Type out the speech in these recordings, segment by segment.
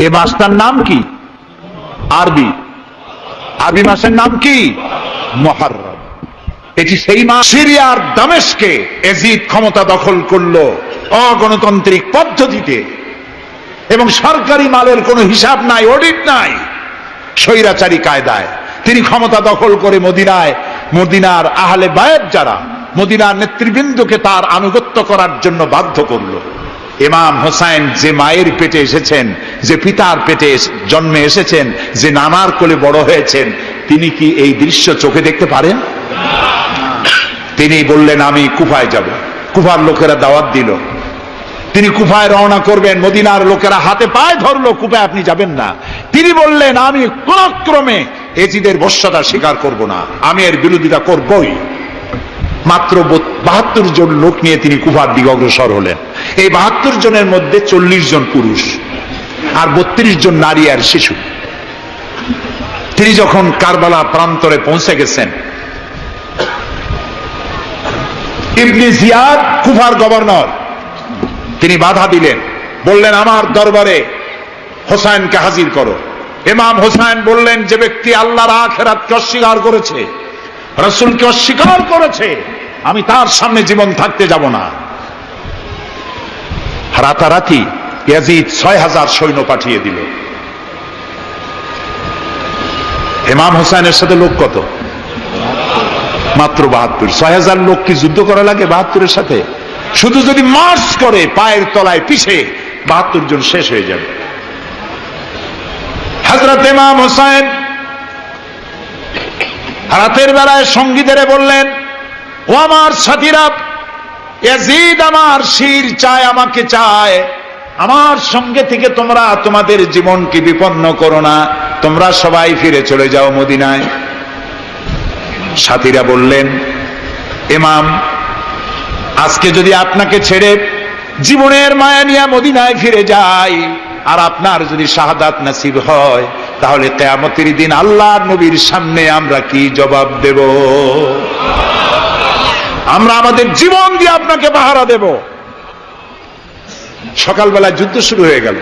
এই মাসটার নাম কি? আরবি মাসের নাম কি? মুহররম। এটি সেই মাস। সিরিয়ার দামেস্কে ইয়াজিদ ক্ষমতা দখল করলো অগণতান্ত্রিক পদ্ধতিতে, এবং সরকারি মালের কোনো হিসাব নাই, অডিট নাই, স্বৈরাচারী কায়দায় তিনি ক্ষমতা দখল করে মদিনার আহলে বায়েত যারা মদিনার নেতৃবৃন্দকে তার আনুগত্য করার জন্য বাধ্য করলো। ইমাম হোসাইন যে মায়ের পেটে এসেছেন, যে পিতার পেটে জন্মে এসেছেন, যে নানার কোলে বড় হয়েছেন, তিনি কি এই দৃশ্য চোখে দেখতে পারেন? তিনি বললেন আমি কুফায় যাব। কুফার লোকেরা দাওয়াত দিল, তিনি কুফায় রওনা করবেন। মদিনার লোকেরা হাতে পায়ে ধরলো, কুফায় আপনি যাবেন না। তিনি বললেন আমি কোন ক্রমে ইয়াজিদের বশ্যতা স্বীকার করব না, আমি এর বিরোধিতা করবই। মাত্র 72 জন লোক নিয়ে তিনি কুফার দিকে অগ্রসর হলেন। এই 72 জনের মধ্যে 40 জন পুরুষ আর 32 জন নারী আর শিশু। তিনি যখন কারবালা প্রান্তরে পৌঁছে গেছেন, ইবনে জিয়াদ কুফার গভর্নর, তিনি বাধা দিলেন, বললেন আমার দরবারে হোসাইনকে হাজির করো। ইমাম হোসাইন বললেন যে ব্যক্তি আল্লাহর আখিরাতকে অস্বীকার করেছে, রাসূলকে অস্বীকার করেছে, আমি তার সামনে জীবন থাকতে যাব না। রাতারাতি ইয়াজিদ 6000 সৈন্য পাঠিয়ে দিল। ইমাম হোসাইনের সাথে লোক কত? মাত্র 72। 6000 লোক কি যুদ্ধ করা লাগে 72-এর সাথে? শুধু যদি মার্চ করে পায়ের তলায় পিছে 72 জন শেষ হয়ে যাবে। হযরত ইমাম হোসাইন রাতের বেলায় সঙ্গীদের বললেন, ও আমার সাথীরা, ইয়াজিদ আমার শির চায়, আমাকে চায়, আমার সঙ্গে থেকে তোমরা তোমাদের জীবনকে বিপন্ন করো না, তোমরা সবাই ফিরে চলে যাও মদিনায়। সাথীরা বললেন, ইমাম আজকে যদি আপনাকে ছেড়ে জীবনের মায়া নিয়ে মদিনায় ফিরে যাই, আর আপনার যদি শাহাদাত নসিব হয়, তাহলে কিয়ামতের দিন আল্লাহর নবীর সামনে আমরা কি জবাব দেব? আমরা আমাদের জীবন দিয়ে আপনাকে পাহারা দেব। সকালবেলা যুদ্ধ শুরু হয়ে গেল।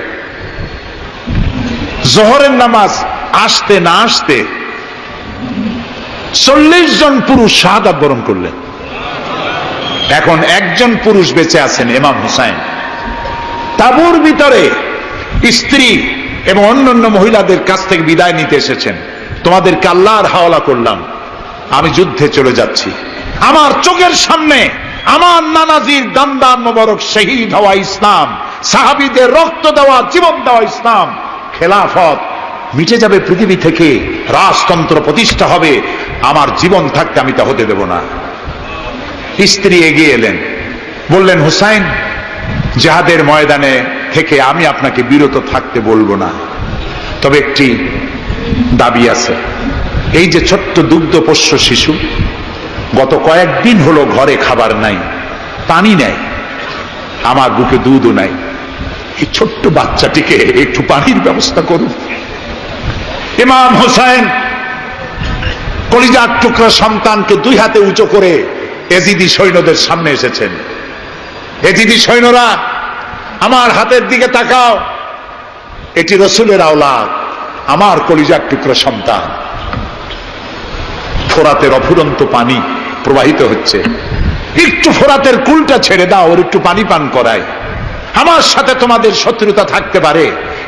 জোহরের নামাজ আসতে না আসতে 40 জন পুরুষ শাহাদাত বরণ করলেন। এখন একজন পুরুষ বেঁচে আছেন, ইমাম হুসাইন। তাঁবুর ভিতরে স্ত্রী এবং অন্যান্য মহিলাদের কাছ থেকে বিদায় নিতে এসেছেন। তোমাদেরকে আল্লাহর হাওয়ালা করলাম, আমি যুদ্ধে চলে যাচ্ছি। আমার চোখের সামনে আমার নানাজির দান্দান মোবারক শহীদ হওয়া ইসলাম, সাহাবীদের রক্ত দেওয়া, জীবন দেওয়া ইসলাম, খেলাফত মিটে যাবে পৃথিবী থেকে, রাজতন্ত্র প্রতিষ্ঠা হবে, আমার জীবন থাকতে আমি তা হতে দেব না। স্ত্রী এগিয়ে এলেন, বললেন, হুসাইন জিহাদের ময়দানে থেকে আমি আপনাকে বিরত থাকতে বলবো না, তবে একটি দাবি আছে। এই যে ছোট্ট দুগ্ধপোষ্য শিশু, গত কয়েকদিন হলো ঘরে খাবার নাই, পানি নাই, আমার বুকে দুধও নাই, এই ছোট্ট বাচ্চাটিকে একটু পানির ব্যবস্থা করুন। ইমাম হুসাইন কলিজার টুকরা সন্তানকে 2 হাতে উঁচু করে ইয়াজিদি সৈন্যদের সামনে এসেছেন। ইয়াজিদি সৈন্যরা, আমার হাতের দিকে তাকাও, এটি রাসূলের আওলাদ, আমার কলিজার টুকরা সন্তান। ফোরাতের অফুরন্ত পানি প্রবাহিত হচ্ছে, একটু ফোরাতের কুলটা ছেড়ে দাও, ওর একটু পানি পান করায়। আমার সাথে তোমাদের শত্রুতা থাকতে পারে,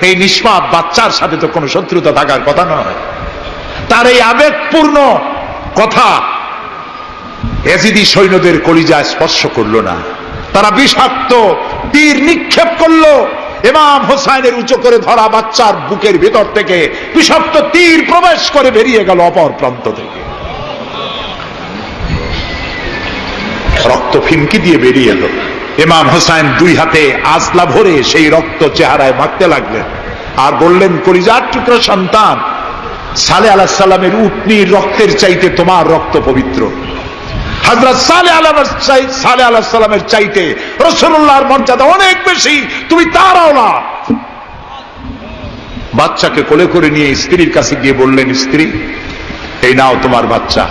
এই নিষ্পাপ বাচ্চার সাথে তো কোনো শত্রুতা থাকার কথা নয়। তার এই আবেগপূর্ণ কথা ইয়াজিদি সৈন্যদের কলিজায় স্পর্শ করলো না। তারা বিষাক্ত তীর নিক্ষেপ করলো। ইমাম হোসাইনের উঁচু করে ধরা বাচ্চার বুকের ভিতর থেকে বিষাক্ত তীর প্রবেশ করে বেরিয়ে গেল অপর প্রান্ত থেকে, রক্ত ফিনকি দিয়ে বেরিয়ে এলো। ইমাম হোসাইন 2 হাতে আজলা ভরে সেই রক্ত চেহারায় মাখতে লাগলেন আর বললেন, কলিজার টুকরা সন্তান, সালেহ আলাইহিস সালামের উটনির রক্তের চাইতে তোমার রক্ত পবিত্র। হযরত সালেহ আলাইহিস সালামের চাইতে রাসূলুল্লাহর মর্যাদা অনেক বেশি, তুমি তার আওলাদ। বাচ্চাকে কোলে করে নিয়ে স্ত্রীর কাছে গিয়ে বললেন, স্ত্রী এই নাও তোমার বাচ্চা,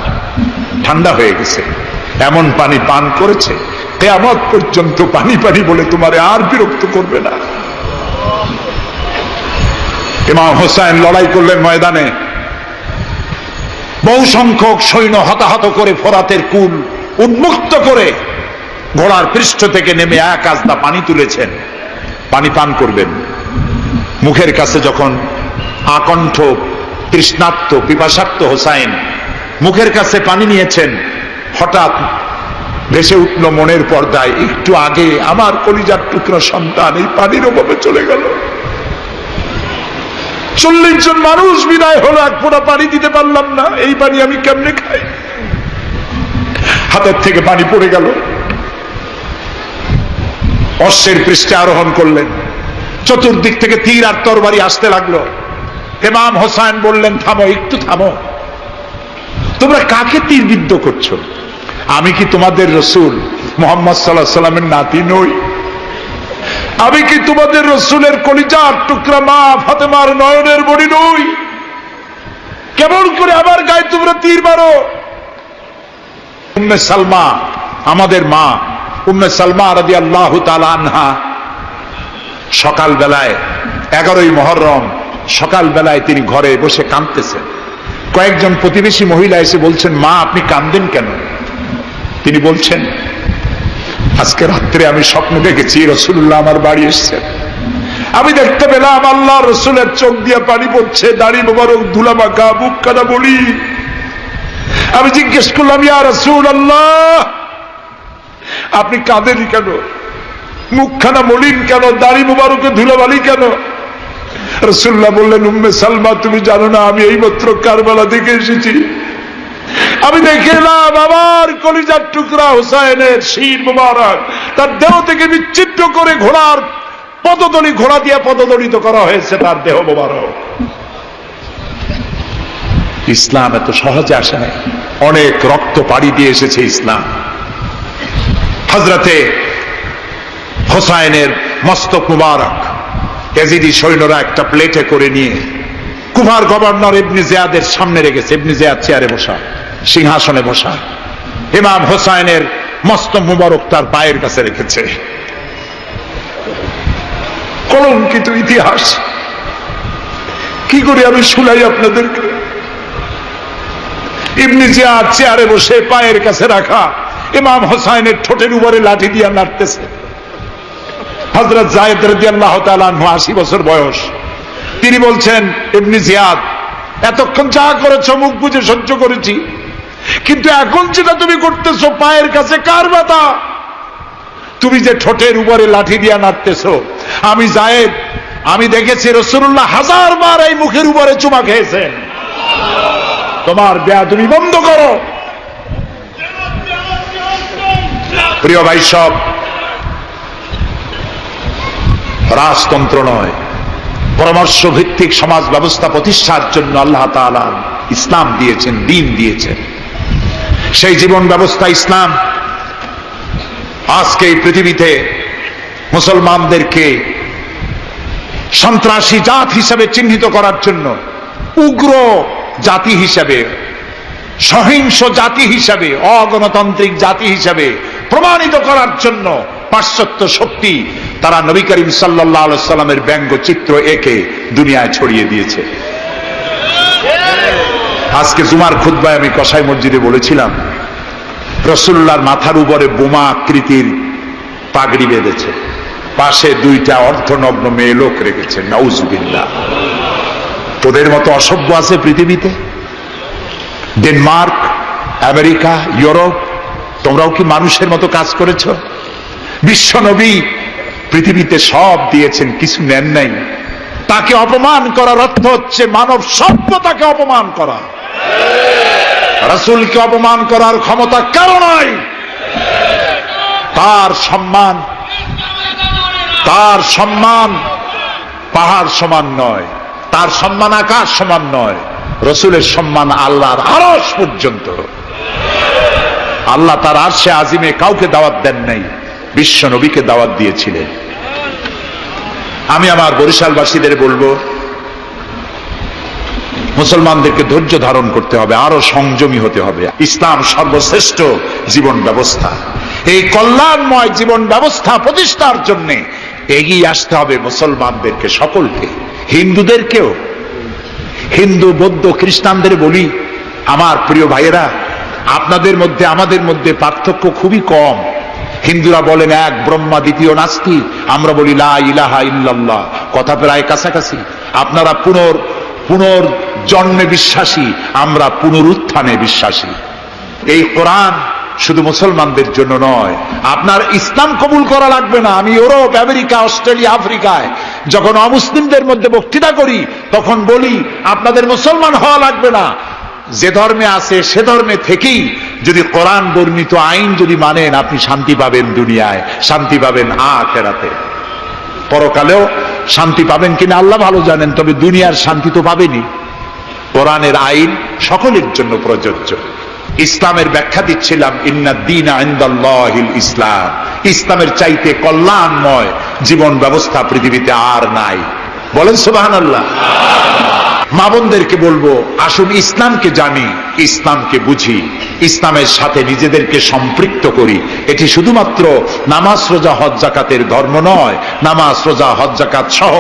ঠান্ডা হয়ে গেছে, এমন পানি পান করেছে কিয়ামত পর্যন্ত পানি পানি বলে তোমারে আর বিরক্ত করবে না। ইমাম হোসাইন লড়াই করলেন ময়দানে, বহু সংখ্যক সৈন্য হতাহত করে ফোরাতের কুল উন্মুক্ত করে ঘোড়ার পৃষ্ঠ থেকে নেমে এক আজদা পানি তুলেছেন, পানি পান করবেন। মুখের কাছে যখন আকণ্ঠ তৃষ্ণার্ত পিপাসার্ত হোসাইন মুখের কাছে পানি নিয়েছেন, হঠাৎ ভেসে উঠল মনের পর্দায়, একটু আগে আমার কলিজার টুকরা সন্তান এই পানির অভাবে চলে গেল। 40 জন মানুষ বিদায় হলো, এক ফোঁটা পানি দিতে পারলাম না, এই পানি আমি কেমনে খাই? হাতের থেকে পানি পড়ে গেল। অশ্বের পৃষ্ঠে আরোহণ করলেন, চতুর্দিক থেকে তীর আর তরবারি আসতে লাগলো। ইমাম হোসাইন বললেন, থামো, একটু থামো, তোমরা কাকে তীরবিদ্ধ করছো? আমি কি তোমাদের রসুল মুহাম্মদ সাল্লাল্লাহু আলাইহি সাল্লামের নাতি নই? আমি কি তোমাদের রসুলের কলিজার টুকরা মা ফাতেমার নয়নের মণি নই? কেমন করে আমার গায়ে তোমরা তীর মারো? উম্মে সালমা, আমাদের মা উম্মে সালমা রাদিয়াল্লাহু তাআলা আনহা সকাল বেলায় 11ই মুহররম সকাল বেলায় তিনি ঘরে বসে কাঁদতেছেন। কয়েকজন প্রতিবেশী মহিলা এসে বলছেন, মা আপনি কাঁদেন কেন? তিনি বলছেন, আজকে রাত্রে আমি স্বপ্ন দেখেছি রাসূলুল্লাহ আমার বাড়ি এসেছেন। আমি দেখতে পেলাম আল্লাহ রসুলের চোখ দিয়ে পানি পড়ছে, দাড়ি মোবারক ধুলা মাখা, বুক কাটা বলি। আমি জিজ্ঞেস করলাম, ইয়া রাসূলুল্লাহ আপনি কাঁদেন কেন? মুখখানা মলিন কেন? দাড়ি মোবারকে ধুলাবালি কেন? রাসূলুল্লাহ বললেন, উম্মে সালমা তুমি জানো না আমি এইমাত্র কারবালা থেকে এসেছি। আমি দেখে এলাম আমার কলিজার টুকরা হোসাইনের শির মোবারক তার দেহ থেকে বিচ্ছিন্ন করে ঘোড়ার পদতলি, ঘোড়া দিয়ে পদদলিত করা হয়েছে তার দেহ মোবারক। ইসলাম এত সহজে আসে নাই, অনেক রক্ত পাড়ি দিয়ে এসেছে ইসলাম। হযরতে হোসাইনের মস্তক মুবারক ইয়াজিদি সৈন্যরা একটা প্লেটে করে নিয়ে কুফার গভর্নর ইবনে জিয়াদের সামনে রেখেছে। ইবনে জিয়াদ চেয়ারে বসা, সিংহাসনে বসা, ইমাম হোসাইনের মস্তক মুবারক তার পায়ের কাছে রেখেছে। কলঙ্কিত ইতিহাস, কি করে আমি শুনাই আপনাদেরকে? ইবনে জিয়াদ চেয়ারে বসে পায়ের কাছে রাখা ইমাম হোসাইনের ঠোঁটের উপরে লাঠি দিয়ে নাড়তেছে। হযরত যায়েদ রাদিয়াল্লাহু তাআলা আনহু 80 বছর বয়স, তিনি বলছেন, ইবনে জিয়াদ এতক্ষণ যা করেছো মুখ বুজে সহ্য করেছি, কিন্তু এখন যেটা তুমি করতেছো পায়ের কাছে কার ব্যথা? তুমি যে ঠোঁটের উপরে লাঠি দিয়া নাড়তেছো, আমি যায়েদ আমি দেখেছি রাসূলুল্লাহ 1000 বার এই মুখের উপরে চুমা খেয়েছেন। তোমার বেয়াদবি বন্ধ করো। প্রিয় ভাই সব, রাজতন্ত্র নয়, পরামর্শ ভিত্তিক সমাজ ব্যবস্থা প্রতিষ্ঠার জন্য আল্লাহ তাআলা ইসলাম দিয়েছেন, দ্বীন দিয়েছেন। সেই জীবন ব্যবস্থা ইসলাম আজকে এই পৃথিবীতে মুসলমানদেরকে সন্ত্রাসী জাত হিসেবে চিহ্নিত করার জন্য, উগ্র জাতি হিসেবে, সহিংস জাতি হিসেবে, অগণতান্ত্রিক জাতি হিসেবে প্রমাণিত করার জন্য পাশ্চাত্য শক্তি তারা নবী করিম সাল্লাল্লাহু আলাইহি সাল্লামের ব্যঙ্গচিত্র এঁকে দুনিয়ায় ছড়িয়ে দিয়েছে। আজকে জুমার খুতবায় আমি কসাই মসজিদে বলেছিলাম, রাসূলুল্লাহর মাথার উপরে বোমা আকৃতির পাগড়ি বেঁধেছে, পাশে 2টা অর্ধনগ্ন মেয়ে লোক রেখেছে। নাউজুবিল্লাহ। তোদের মতো অসভ্য আছে পৃথিবীতে? ডেনমার্ক, আমেরিকা, ইউরোপ, তোমরাও কি মানুষের মতো কাজ করেছ? বিশ্ব নবী পৃথিবীতে সব দিয়েছেন, কিছু নেন নাই। তাকে অপমান করার অর্থ হচ্ছে মানব সভ্যতাকে অপমান করা। রাসূলকে অপমান করার ক্ষমতা কারো নাই। তার সম্মান পাহাড় সমান নয়, তার সম্মান আকাশ সমান নয়। রাসূলের সম্মান আল্লাহর আরশ পর্যন্ত। আল্লাহ তার আরশে আজিমে কাউকে দাওয়াত দেন নাই, বিশ্ব নবীকে দাওয়াত দিয়েছিলেন। আমি আমার বরিশালবাসীদের বলবো, মুসলমানদেরকে ধৈর্য ধারণ করতে হবে, আরো সংযমী হতে হবে। ইসলাম সর্বশ্রেষ্ঠ জীবন ব্যবস্থা। এই কল্যাণময় জীবন ব্যবস্থা প্রতিষ্ঠার জন্য এগিয়ে আসতে হবে মুসলমানদেরকে, সকলকে, হিন্দুদেরকেও। হিন্দু, বৌদ্ধ, খ্রিস্টানদের বলি, আমার প্রিয় ভাইয়েরা, আপনাদের মধ্যে আমাদের মধ্যে পার্থক্য খুবই কম। হিন্দুরা বলেন এক ব্রহ্মা, দ্বিতীয় নাস্তি, আমরা বলি লা ইলাহা ইল্লাল্লাহ, কথা প্রায় কাছাকাছি। আপনারা পুনর্জন্মে বিশ্বাসী, আমরা পুনরুত্থানে বিশ্বাসী। এই কোরআন শুধু মুসলমানদের জন্য নয়। আপনার ইসলাম কবুল করা লাগবে না। আমি ইউরোপ, আমেরিকা, অস্ট্রেলিয়া, আফ্রিকায় যখন অমুসলিমদের মধ্যে বক্তৃতা করি তখন বলি আপনাদের মুসলমান হওয়া লাগবে না, যে ধর্মে আছে সে ধর্মে থেকেই যদি কোরআন বর্ণিত আইন যদি মানেন, আপনি শান্তি পাবেন দুনিয়ায়, শান্তি পাবেন আখিরাতে। পরকালেও শান্তি পাবেন কিনা আল্লাহ ভালো জানেন, তবে দুনিয়ার শান্তি তো পাবেনই। কোরআনের আইন সকলের জন্য প্রযোজ্য। ইসলামের ব্যাখ্যা দিচ্ছিলাম, ইন্নাদ-দীনা ইনদাল্লাহিল ইসলাম। ইসলামের চাইতে কল্যাণময় জীবন ব্যবস্থা পৃথিবীতে আর নাই। বলেন সুবহানাল্লাহ। মা বোনদেরকে বলবো, আসুন ইসলামকে জানি, ইসলামকে বুঝি, ইসলামের সাথে নিজেদেরকে সম্পৃক্ত করি। এটি শুধুমাত্র নামাজ, রোজা, হজ, যাকাতের ধর্ম নয়। নামাজ, রোজা, হজ, যাকাত সহ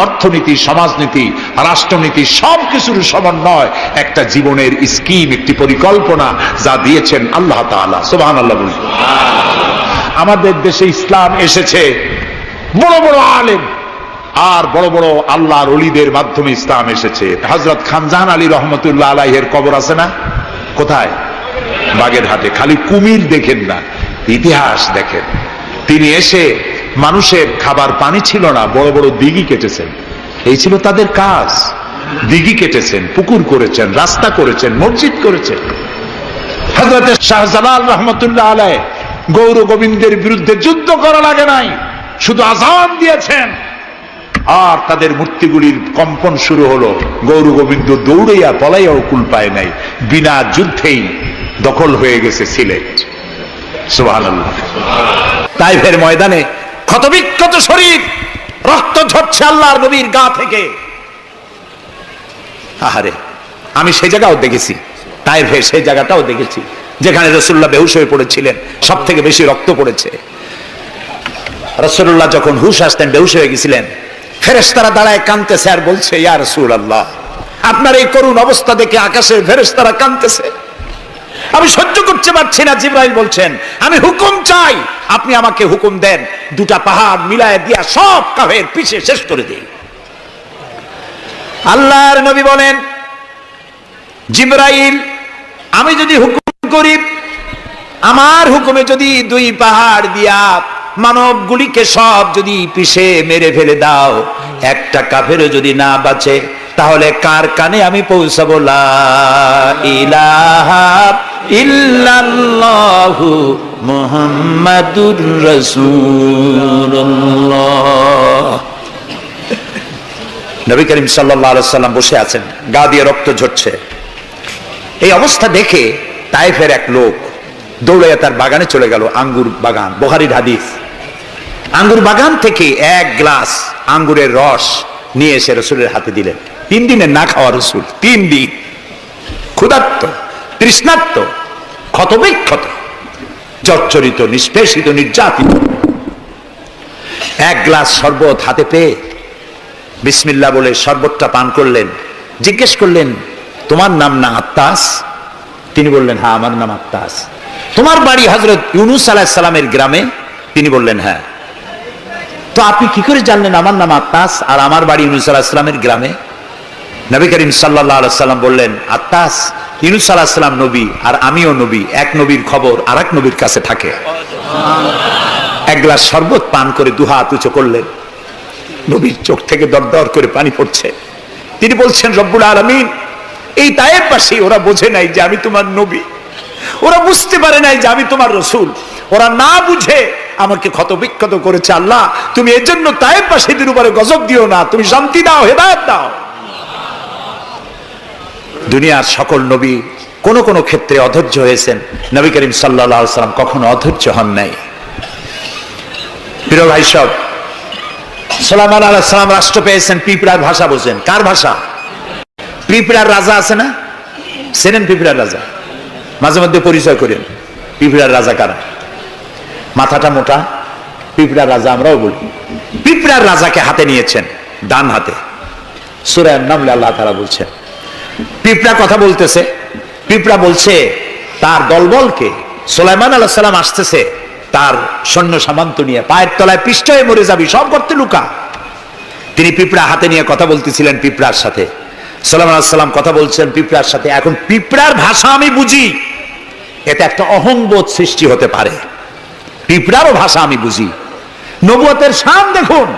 অর্থনীতি, সমাজনীতি, রাষ্ট্রনীতি সবকিছুর সমন্বয় একটা জীবনের স্কিম, একটি পরিকল্পনা যা দিয়েছেন আল্লাহ তাআলা। সুবহানাল্লাহ। আমাদের দেশে ইসলাম এসেছে বড় বড় আলেম আর বড় বড় আল্লাহর ওলিদের মাধ্যমে ইসলাম এসেছে। হযরত খানজাহান আলী রহমতুল্লাহ আলাইহির কবর আছে না? কোথায়? বাগেরহাটে। খালি কুমির দেখেন না, ইতিহাস দেখেন। তিনি এসে, মানুষের খাবার পানি ছিল না, বড় বড় দিঘি কেটেছেন। এই ছিল তাদের কাজ। দিঘি কেটেছেন, পুকুর করেছেন, রাস্তা করেছেন, মসজিদ করেছেন। হযরত শাহজালাল রহমতুল্লাহ আলাইহি গৌর গোবিন্দের বিরুদ্ধে যুদ্ধ করা লাগে নাই, শুধু আযান দিয়েছেন আর তাদের মূর্তিগুলির কম্পন শুরু হলো। গৌর গোবিন্দ দৌড়াইয়া পলাইয়াও কুল পায় নাই, বিনা যুদ্ধেই দখল হয়ে গেছে সিলেট। সুবহানাল্লাহ। তাইফের ময়দানে ক্ষতবিক্ষত শরীর, রক্ত ঝরছে আল্লাহর নবীর গা থেকে। আহারে, আমি সেই জায়গাও দেখেছি, তাইফের সেই জায়গাটাও দেখেছি যেখানে রাসূলুল্লাহ বেহুশ হয়ে পড়েছিলেন, সব থেকে বেশি রক্ত পড়েছে। রাসূলুল্লাহ যখন হুশ আসতেন, বেহুশ হয়ে গেছিলেন, ফেরেশতারা দাঁড়ায় কাঁদতেছে আর বলছে, ইয়া রাসূলুল্লাহ, আপনার এই করুণ অবস্থা দেখে আকাশের ফেরেশতারা কাঁদতেছে, আমি সহ্য করতে পারছি না। জিবরাইল বলছেন, আমি হুকুম চাই, আপনি আমাকে হুকুম দেন, দুটা পাহাড় মিলায় দিয়া সব কাফের পিছে শেষ করে দিন। আল্লাহর নবী বলেন, জিবরাইল, আমি যদি হুকুম করি, আমার হুকুমে যদি দুই পাহাড় দিয়া মানবগুলিকে সব যদি পিছে মেরে ফেলে দাও, একটা কাফেরও যদি না বাঁচে, তাহলে কার কানে আমি পৌঁছাবো লা ইলাহা ইল্লাল্লাহু মুহাম্মাদুর রাসূলুল্লাহ। নবী করিম সাল্লাল্লাহু আলাইহি ওয়াসাল্লাম বসে আছেন, গা দিয়ে রক্ত ঝরছে। এই অবস্থা দেখে তায়েফের এক লোক দৌড়াইয়া তার বাগানে চলে গেল, আঙ্গুর বাগান, বুখারীর হাদিস। আঙ্গুর বাগান থেকে এক গ্লাস আঙ্গুরের রস নিয়ে এসে রাসূলের হাতে দিলেন। 3 দিনের না খাওয়া রাসূল, 3 দিন ক্ষুধার্ত, তৃষ্ণার্ত, ক্ষতবিক্ষত, জর্জরিত, নিষ্পেষিত, নির্যাতিত। এক গ্লাস শরবত হাতে পেয়ে বিসমিল্লাহ বলে শরবতটা পান করলেন। জিজ্ঞেস করলেন, তোমার নাম না আত্তাস? তিনি বললেন, হ্যাঁ, আমার নাম আত্তাস। তোমার বাড়ি হযরত ইউনূস আলাইহিস সালামের গ্রামে? তিনি বললেন, হ্যাঁ। তো আপনি কি করে জানলেন আমার নাম আত্তাস আর আমার বাড়ি ইউনূস আলাইহিস সালামের গ্রামে? নবী করিম সাল্লাল্লাহু আলাইহি সাল্লাম বললেন, আত্তাস, ইউনূস আলাইহিস সালাম নবী আর আমিও নবী, এক নবীর খবর আরেক নবীর কাছে থাকে। এক গ্লাস শরবত পান করে দুহাত উঁচু করলেন। নবীর চোখ থেকে দরদর করে পানি পড়ছে। তিনি বলছেন, রব্বুল আলামিন, এই তায়েফবাসী ওরা বোঝে নাই যে আমি তোমার নবী, ওরা বুঝতে পারে নাই যে আমি তোমার রাসূল, ওরা না বুঝে আমাকে ক্ষতবিক্ষত করেছে। আল্লাহ, তুমি এর জন্য তায়েফবাসীদের উপরে গজব দিও না, তুমি শান্তি দাও, হেদায়েত দাও। দুনিয়ার সকল নবী কোন কোন ক্ষেত্রে অধৈর্য হয়েছেন, নবী করিম সাল্লাল্লাহু আলাইহি ওয়াসাল্লাম কখনো অধৈর্য হন নাই। প্রিয় ভাই সব, সুলাইমান আলাইহিস সালাম রাষ্ট্র পেয়েছেন, পিঁপড়ার ভাষা বোঝেন। কার ভাষা? পিঁপড়ার রাজা আছে না, চেনেন পিঁপড়ার রাজা? মাঝে মধ্যে পরিচয় করেন পিঁপড়ার রাজা কারা। মাথাটা মোটা, পিঁপড়ার রাজা আমরাও বলি। পিঁপড়ার রাজাকে হাতে নিয়েছেন, ডান হাতে। সূরা আন-নামলে আল্লাহ তাআলা বলছেন, পিঁপড়া কথা বলতেছে, পিঁপড়া বলছে তার দলবলকে, সুলাইমান আলাইহিস সালাম আসতেছে তার সৈন্য সামন্ত নিয়ে, পায়ের তলায় পিষ্ট হয়ে মরে যাবি, সব করতে লুকা। তিনি পিঁপড়া হাতে নিয়ে কথা বলতেছিলেন পিঁপড়ার সাথে। সুলাইমান আলাইহিস সালাম কথা বলছেন পিঁপড়ার সাথে। এখন পিঁপড়ার ভাষা আমি বুঝি, এতে একটা অহংবোধ সৃষ্টি হতে পারে। পিঁপড়ারও ভাষা আমি বুঝি। নবুয়তের শান দেখুন,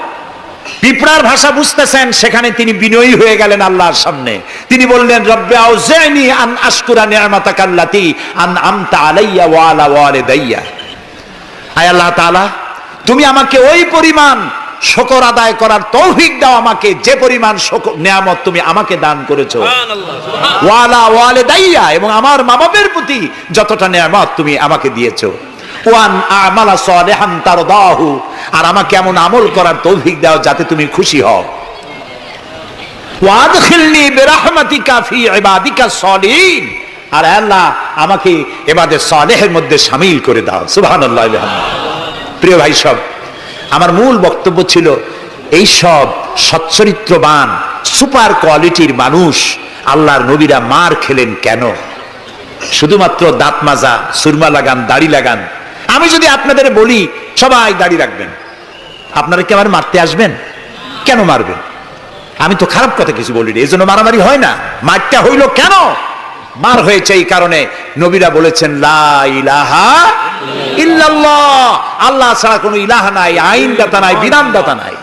পিঁপড়ার ভাষা বুঝতেছেন, সেখানে তিনি বিনয়ী হয়ে গেলেন আল্লাহর সামনে। তিনি বললেন, রব্বি আউজি'নি আন আশকুরা নি'মাতাকা আল্লাতী আন'আমতা আলাইয়া ওয়া আলা ওয়ালিদাইয়া। আয় আল্লাহ তাআলা, তুমি আমাকে ওই পরিমাণ শুকর আদায় করার তৌফিক দাও আমাকে, যে পরিমাণ নিয়ামত তুমি আমাকে দান করেছো। ওয়া আলা ওয়ালিদাইয়া, এবং আমার মা বাবার প্রতি যতটা নিয়ামত তুমি আমাকে দিয়েছো। ওয়ান আমালা সালিহান তারদাহু, আর আমাকে এমন আমল করার তৌফিক দাও যাতে তুমি খুশি হও। ওয়াদখিলনি বিরাহমাতিকা ফি ইবাদিকা সালিহিন, আর আল্লাহ আমাকে ইবাদে সালেহের মধ্যে শামিল করে দাও। সুবহানাল্লাহ। প্রিয় ভাই সব, আমার মূল বক্তব্য ছিল এই সব সচ্চরিত্রবান সুপার কোয়ালিটির মানুষ আল্লাহর নবীরা মার খেলেন কেন? শুধুমাত্র দাঁত মাজা, সুরমা লাগান, দাড়ি লাগান। আমি যদি আপনাদের বলি সবাই দাড়ি রাখবেন, আপনারা কি আমার মারতে আসবেন? কেন মারবেন? আমি তো খারাপ কথা কিছু বলিনি, এই জন্য মারামারি হয় না। মারটা হইল কেন? মার হয়েছে এই কারণে নবীরা বলেছেন লা ইলাহা ইল্লাল্লাহ, আল্লাহ ছাড়া কোনো ইলাহা নাই, আইনদাতা নাই, বিধানদাতা নাই,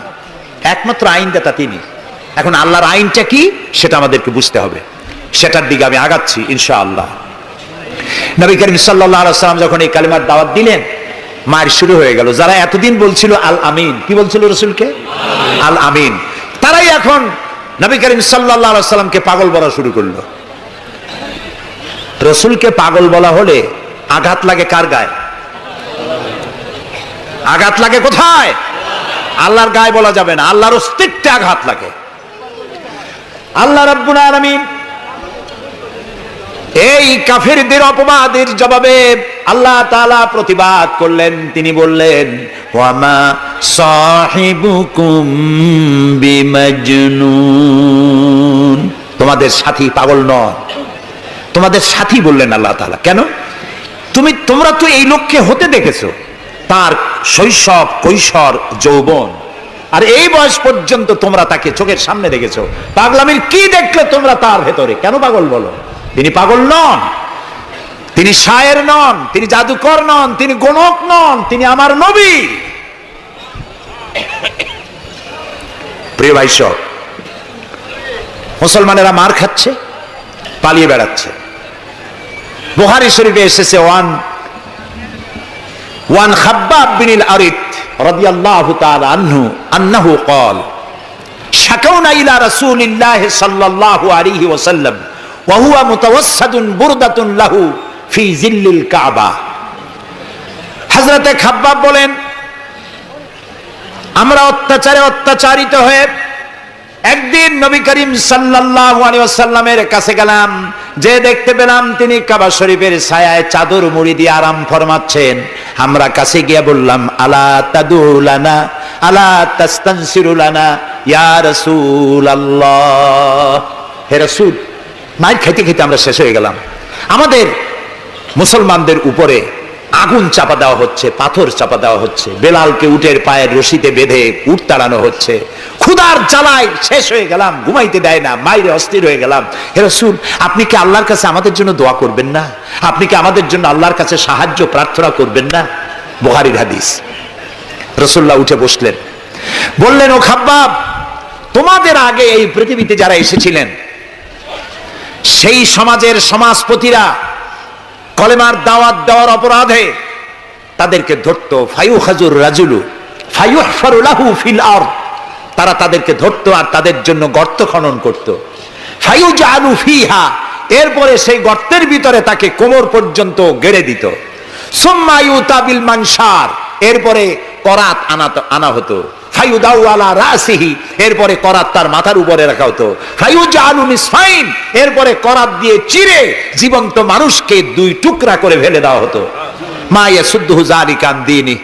একমাত্র আইনদাতা তিনি। এখন আল্লাহর আইনটা কি সেটা আমাদেরকে বুঝতে হবে, সেটার দিকে আমি আগাচ্ছি ইনশাআল্লাহ। নবী করিম সাল্লাল্লাহু আলাইহি ওয়াসাল্লাম যখন এই কালিমার দাওয়াত দিলেন, মার শুরু হয়ে গেল। যারা এতদিন বলছিল আল আমিন, কি বলছিল রাসূলকে? আল আমিন। তারাই এখন নবী করিম সাল্লাল্লাহু আলাইহি ওয়াসাল্লামকে পাগল বলা শুরু করলো। রাসূলকে পাগল বলা হলে আঘাত লাগে কার গায়ে? আঘাত লাগে কোথায়? আল্লাহর গায়ে বলা যাবে না, আল্লাহর অস্তিত্বে আঘাত লাগে। আল্লাহ রাব্বুল আলামিন এই কাফিরদের অপবাদের জবাবে আল্লাহ তাআলা প্রতিবাদ করলেন। তিনি বললেন, ওয়ামা সাহিবুকুম বিমাজনুন, তোমাদের সাথী পাগল নয়, তোমাদের সাথী বললেন আল্লাহ তাআলা। কেন? তোমরা তো এই লোককে হতে দেখেছো, তার শৈশব, কৈশোর, যৌবন, আর এই বয়স পর্যন্ত তোমরা তাকে চোখের সামনে দেখেছো। পাগলামির কি দেখলে তোমরা তার ভেতরে? কেন পাগল বলো? তিনি পাগল নন, তিনি শায়ের নন, তিনি জাদুকর নন, তিনি গণক নন, তিনি আমার নবী। প্রিয় ভাই সব, মুসলমানেরা মার খাচ্ছে, পালিয়ে বেড়াচ্ছে। বুখারী শরীফে এসেছে ওয়ান খাব্বাব বিন আরিত রাদিয়াল্লাহু তাআলা আনহু আন্নাহু قال শাকাউনা ইলা রাসূলিল্লাহ সাল্লাল্লাহু আলাইহি ওয়াসাল্লাম ওয়া হুয়া মুতাওয়াসসাদুন বুরদাতুন লাহু ফি জিল্লিল কাবা। হযরতে খাব্বাব বলেন, আমরা অত্যাচারে অত্যাচারিত হয়ে একদিন নবী করিম সাল্লাল্লাহু আলাইহি ওয়াসাল্লামের কাছে গেলাম, যে দেখতে পেলাম তিনি কাবা শরীফের ছায়ায় চাদর মুড়ি দিয়ে আরাম ফরমাচ্ছেন। আমরা কাছে গিয়ে বললাম, আলা তাদুলানা আলা তাস্তানসিরুলানা ইয়া রাসূলুল্লাহ, হে রাসূল। মাইর খেতে খেতে আমরা শেষ হয়ে গেলাম। আমাদের মুসলমানদের উপরে আগুন চাপা দেওয়া হচ্ছে, পাথর চাপা দেওয়া হচ্ছে, বেলালকে উটের পায়ের রশিতে বেঁধে উট তাড়ানো হচ্ছে। ক্ষুধার জ্বালায় শেষ হয়ে গেলাম, ঘুমাইতে দেয় না, মাইরে অস্থির হয়ে গেলাম। হে রাসূল, আপনি কি আল্লাহর কাছে আমাদের জন্য দোয়া করবেন না? আপনি কি আমাদের জন্য আল্লাহর কাছে সাহায্য প্রার্থনা করবেন না? বুখারীর হাদিস। রাসূলুল্লাহ উঠে বসলেন, বললেন, ও খাব্বাব, তোমাদের আগে এই পৃথিবীতে যারা এসেছিলেন সেই সমাজের সমাজপতিরা কলেমার দাওয়াত দেওয়ার অপরাধে তাদেরকে ধরতো। ফায়ুখাজুর রাজুলু ফায়ুহফারু লাহু ফিল আরদ, তারা তাদেরকে ধরতো আর তাদের জন্য গর্ত খনন করত। ফায়ুজালু ফিহা, এরপরে সেই গর্তের ভিতরে তাকে কোমর পর্যন্ত গেড়ে দিত। সুম্মা ইউতাবিল মানশার, এরপরে করাত আনা হতো। ফায়ুদাউ আলা রাসিহি, এরপরে করাত তার মাথার উপরে রাখা হতো। ফায়ুজালু নিসফাইন, এরপরে করাত দিয়ে চিরে জীবন্ত মানুষকে দুই টুকরা করে ফেলে দেওয়া হতো। মা ইয়াসুদ্দুহু যালিকা আন দীনি,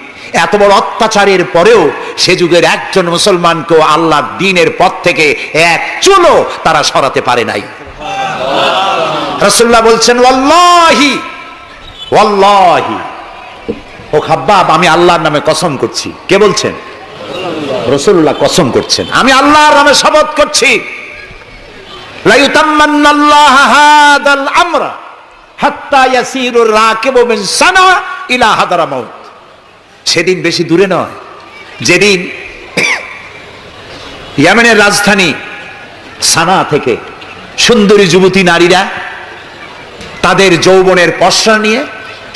এত বড় অত্যাচারের পরেও সে যুগের একজন মুসলমানকেও আল্লাহর দ্বীনের পথ থেকে এক চুলও তারা সরাতে পারে নাই। রাসূলুল্লাহ বলছেন ওয়াল্লাহি ওয়াল্লাহি, ও খাব্বাব আমি আল্লাহর নামে কসম করছি। কে বলছেন? রাসূলুল্লাহ কসম করছেন, আমি আল্লাহর নামে শপথ করছি, লা ইউতাম্মান্নাল্লাহু হাদাল আমরা হাত্তা ইয়াসিরুর রাকিবু মিন সানা ইলা হাদরামাউত। সেদিন বেশি দূরে নয়, যেদিন ইয়েমেনের রাজধানী সানা থেকে সুন্দরী যুবতী নারীরা তাদের যৌবনের পসরা নিয়ে,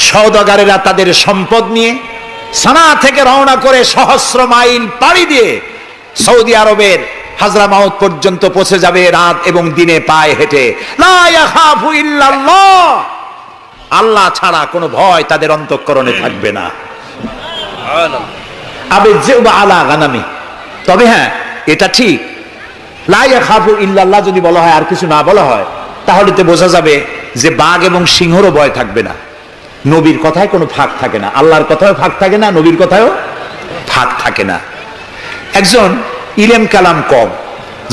সওদাগারেরা তাদের সম্পদ নিয়ে সানা থেকে রওনা করে সহস্র মাইল পাড়ি দিয়ে সৌদি আরবের হাজরামাউত পর্যন্ত পৌঁছে যাবে রাত এবং দিনে পায়ে হেঁটে। লা ইয়াখাফু ইল্লাল্লাহ, আল্লাহ ছাড়া কোনো ভয় তাদের অন্তঃকরণে থাকবে না। আলা গানামি, তবে হ্যাঁ এটা ঠিক, লা ইয়াখাফু ইল্লাল্লাহ যদি বলা হয় আর কিছু না বলা হয়, তাহলে তো বোঝা যাবে যে বাঘ এবং সিংহরও ভয় থাকবে না। নবীর কথায় কোনো ফাঁক থাকে না, আল্লাহর কথায় ফাঁক থাকে না, নবীর কথায়ও ফাঁক থাকে না। একজন ইলম কালাম কম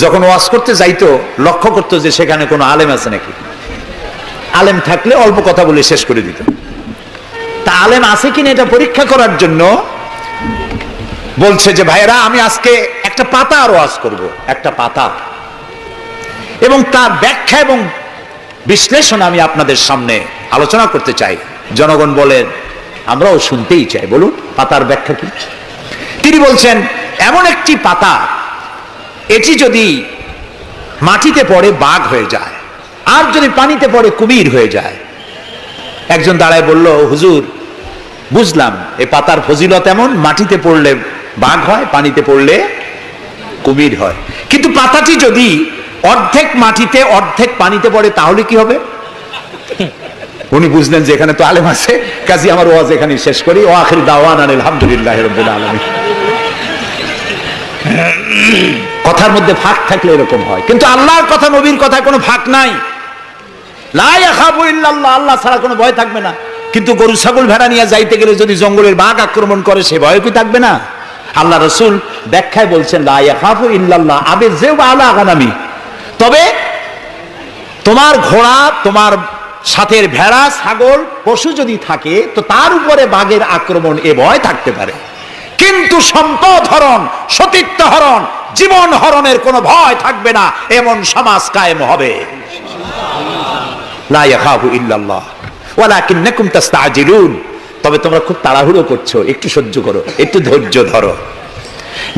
যখন ওয়াজ করতে যাইতো, লক্ষ্য করতো যে সেখানে কোনো আলেম আছে নাকি। আলেম থাকলে অল্প কথা বলে শেষ করে দিত। তা আলেম আছে কিনা এটা পরীক্ষা করার জন্য বলছে যে ভাইরা আমি আজকে একটা পাতা আর ওয়াজ করব, একটা পাতা, এবং তার ব্যাখ্যা এবং বিশ্লেষণ আমি আপনাদের সামনে আলোচনা করতে চাই। জনগণ বলেন আমরাও শুনতেই চাই, বলুন পাতার ব্যাখ্যা কি। তিনি বলছেন এমন একটি পাতা, এটি যদি মাটিতে পড়ে বাঘ হয়ে যায়, আর যদি পানিতে পড়ে কুমির হয়ে যায়। একজন দাঁড়ায় বলল, হুজুর বুঝলাম এই পাতার ফজিলত এমন, মাটিতে পড়লে বাঘ হয়, পানিতে পড়লে কুমির হয়, কিন্তু পাতাটি যদি অর্ধেক মাটিতে অর্ধেক পানিতে পড়ে তাহলে কি হবে? উনি বুঝলেন যে এখানে তো আলেম আছে, কাজী আমার ওয়াজ এখানে শেষ করি। ওয়া আখির দাওয়ানা আলহামদুলিল্লাহি রাব্বিল আলামিন। কথার মধ্যে ফাঁক থাকলে এরকম হয়, কিন্তু আল্লাহর কথা নবীর কথায় কোনো ফাঁক নাই। লা ইয়াখাফু ইল্লাল্লাহ, আল্লাহ ছাড়া কোনো ভয় থাকবে না। কিন্তু গরু ছাগল ভেড়া নিয়ে যাইতে গেলে যদি জঙ্গলের বাঘ আক্রমণ করে, সে ভয় কি থাকবে না? আল্লাহ রাসূল ব্যাখ্যায় বলছেন লা ইয়াখাফু ইল্লাল্লাহ আবিযু আলা গানামি, তবে তোমার ঘোড়া, তোমার সাথের ভেড়া ছাগল পশু যদি থাকে তো তার উপরে বাঘের আক্রমণ এ ভয় থাকতে পারে, কিন্তু সম্পদ হরণ, সতীত্ব হরণ, জীবন হরণের কোনো ভয় থাকবে না, এমন সমাজ কায়েম হবে। লা ইয়াখাফু ইল্লাল্লাহ ওয়ালাকিন্নাকুম তাস্তাজিলুন, তবে তোমরা খুব তাড়াহুড়ো করছো, একটু সহ্য করো, একটু ধৈর্য ধরো।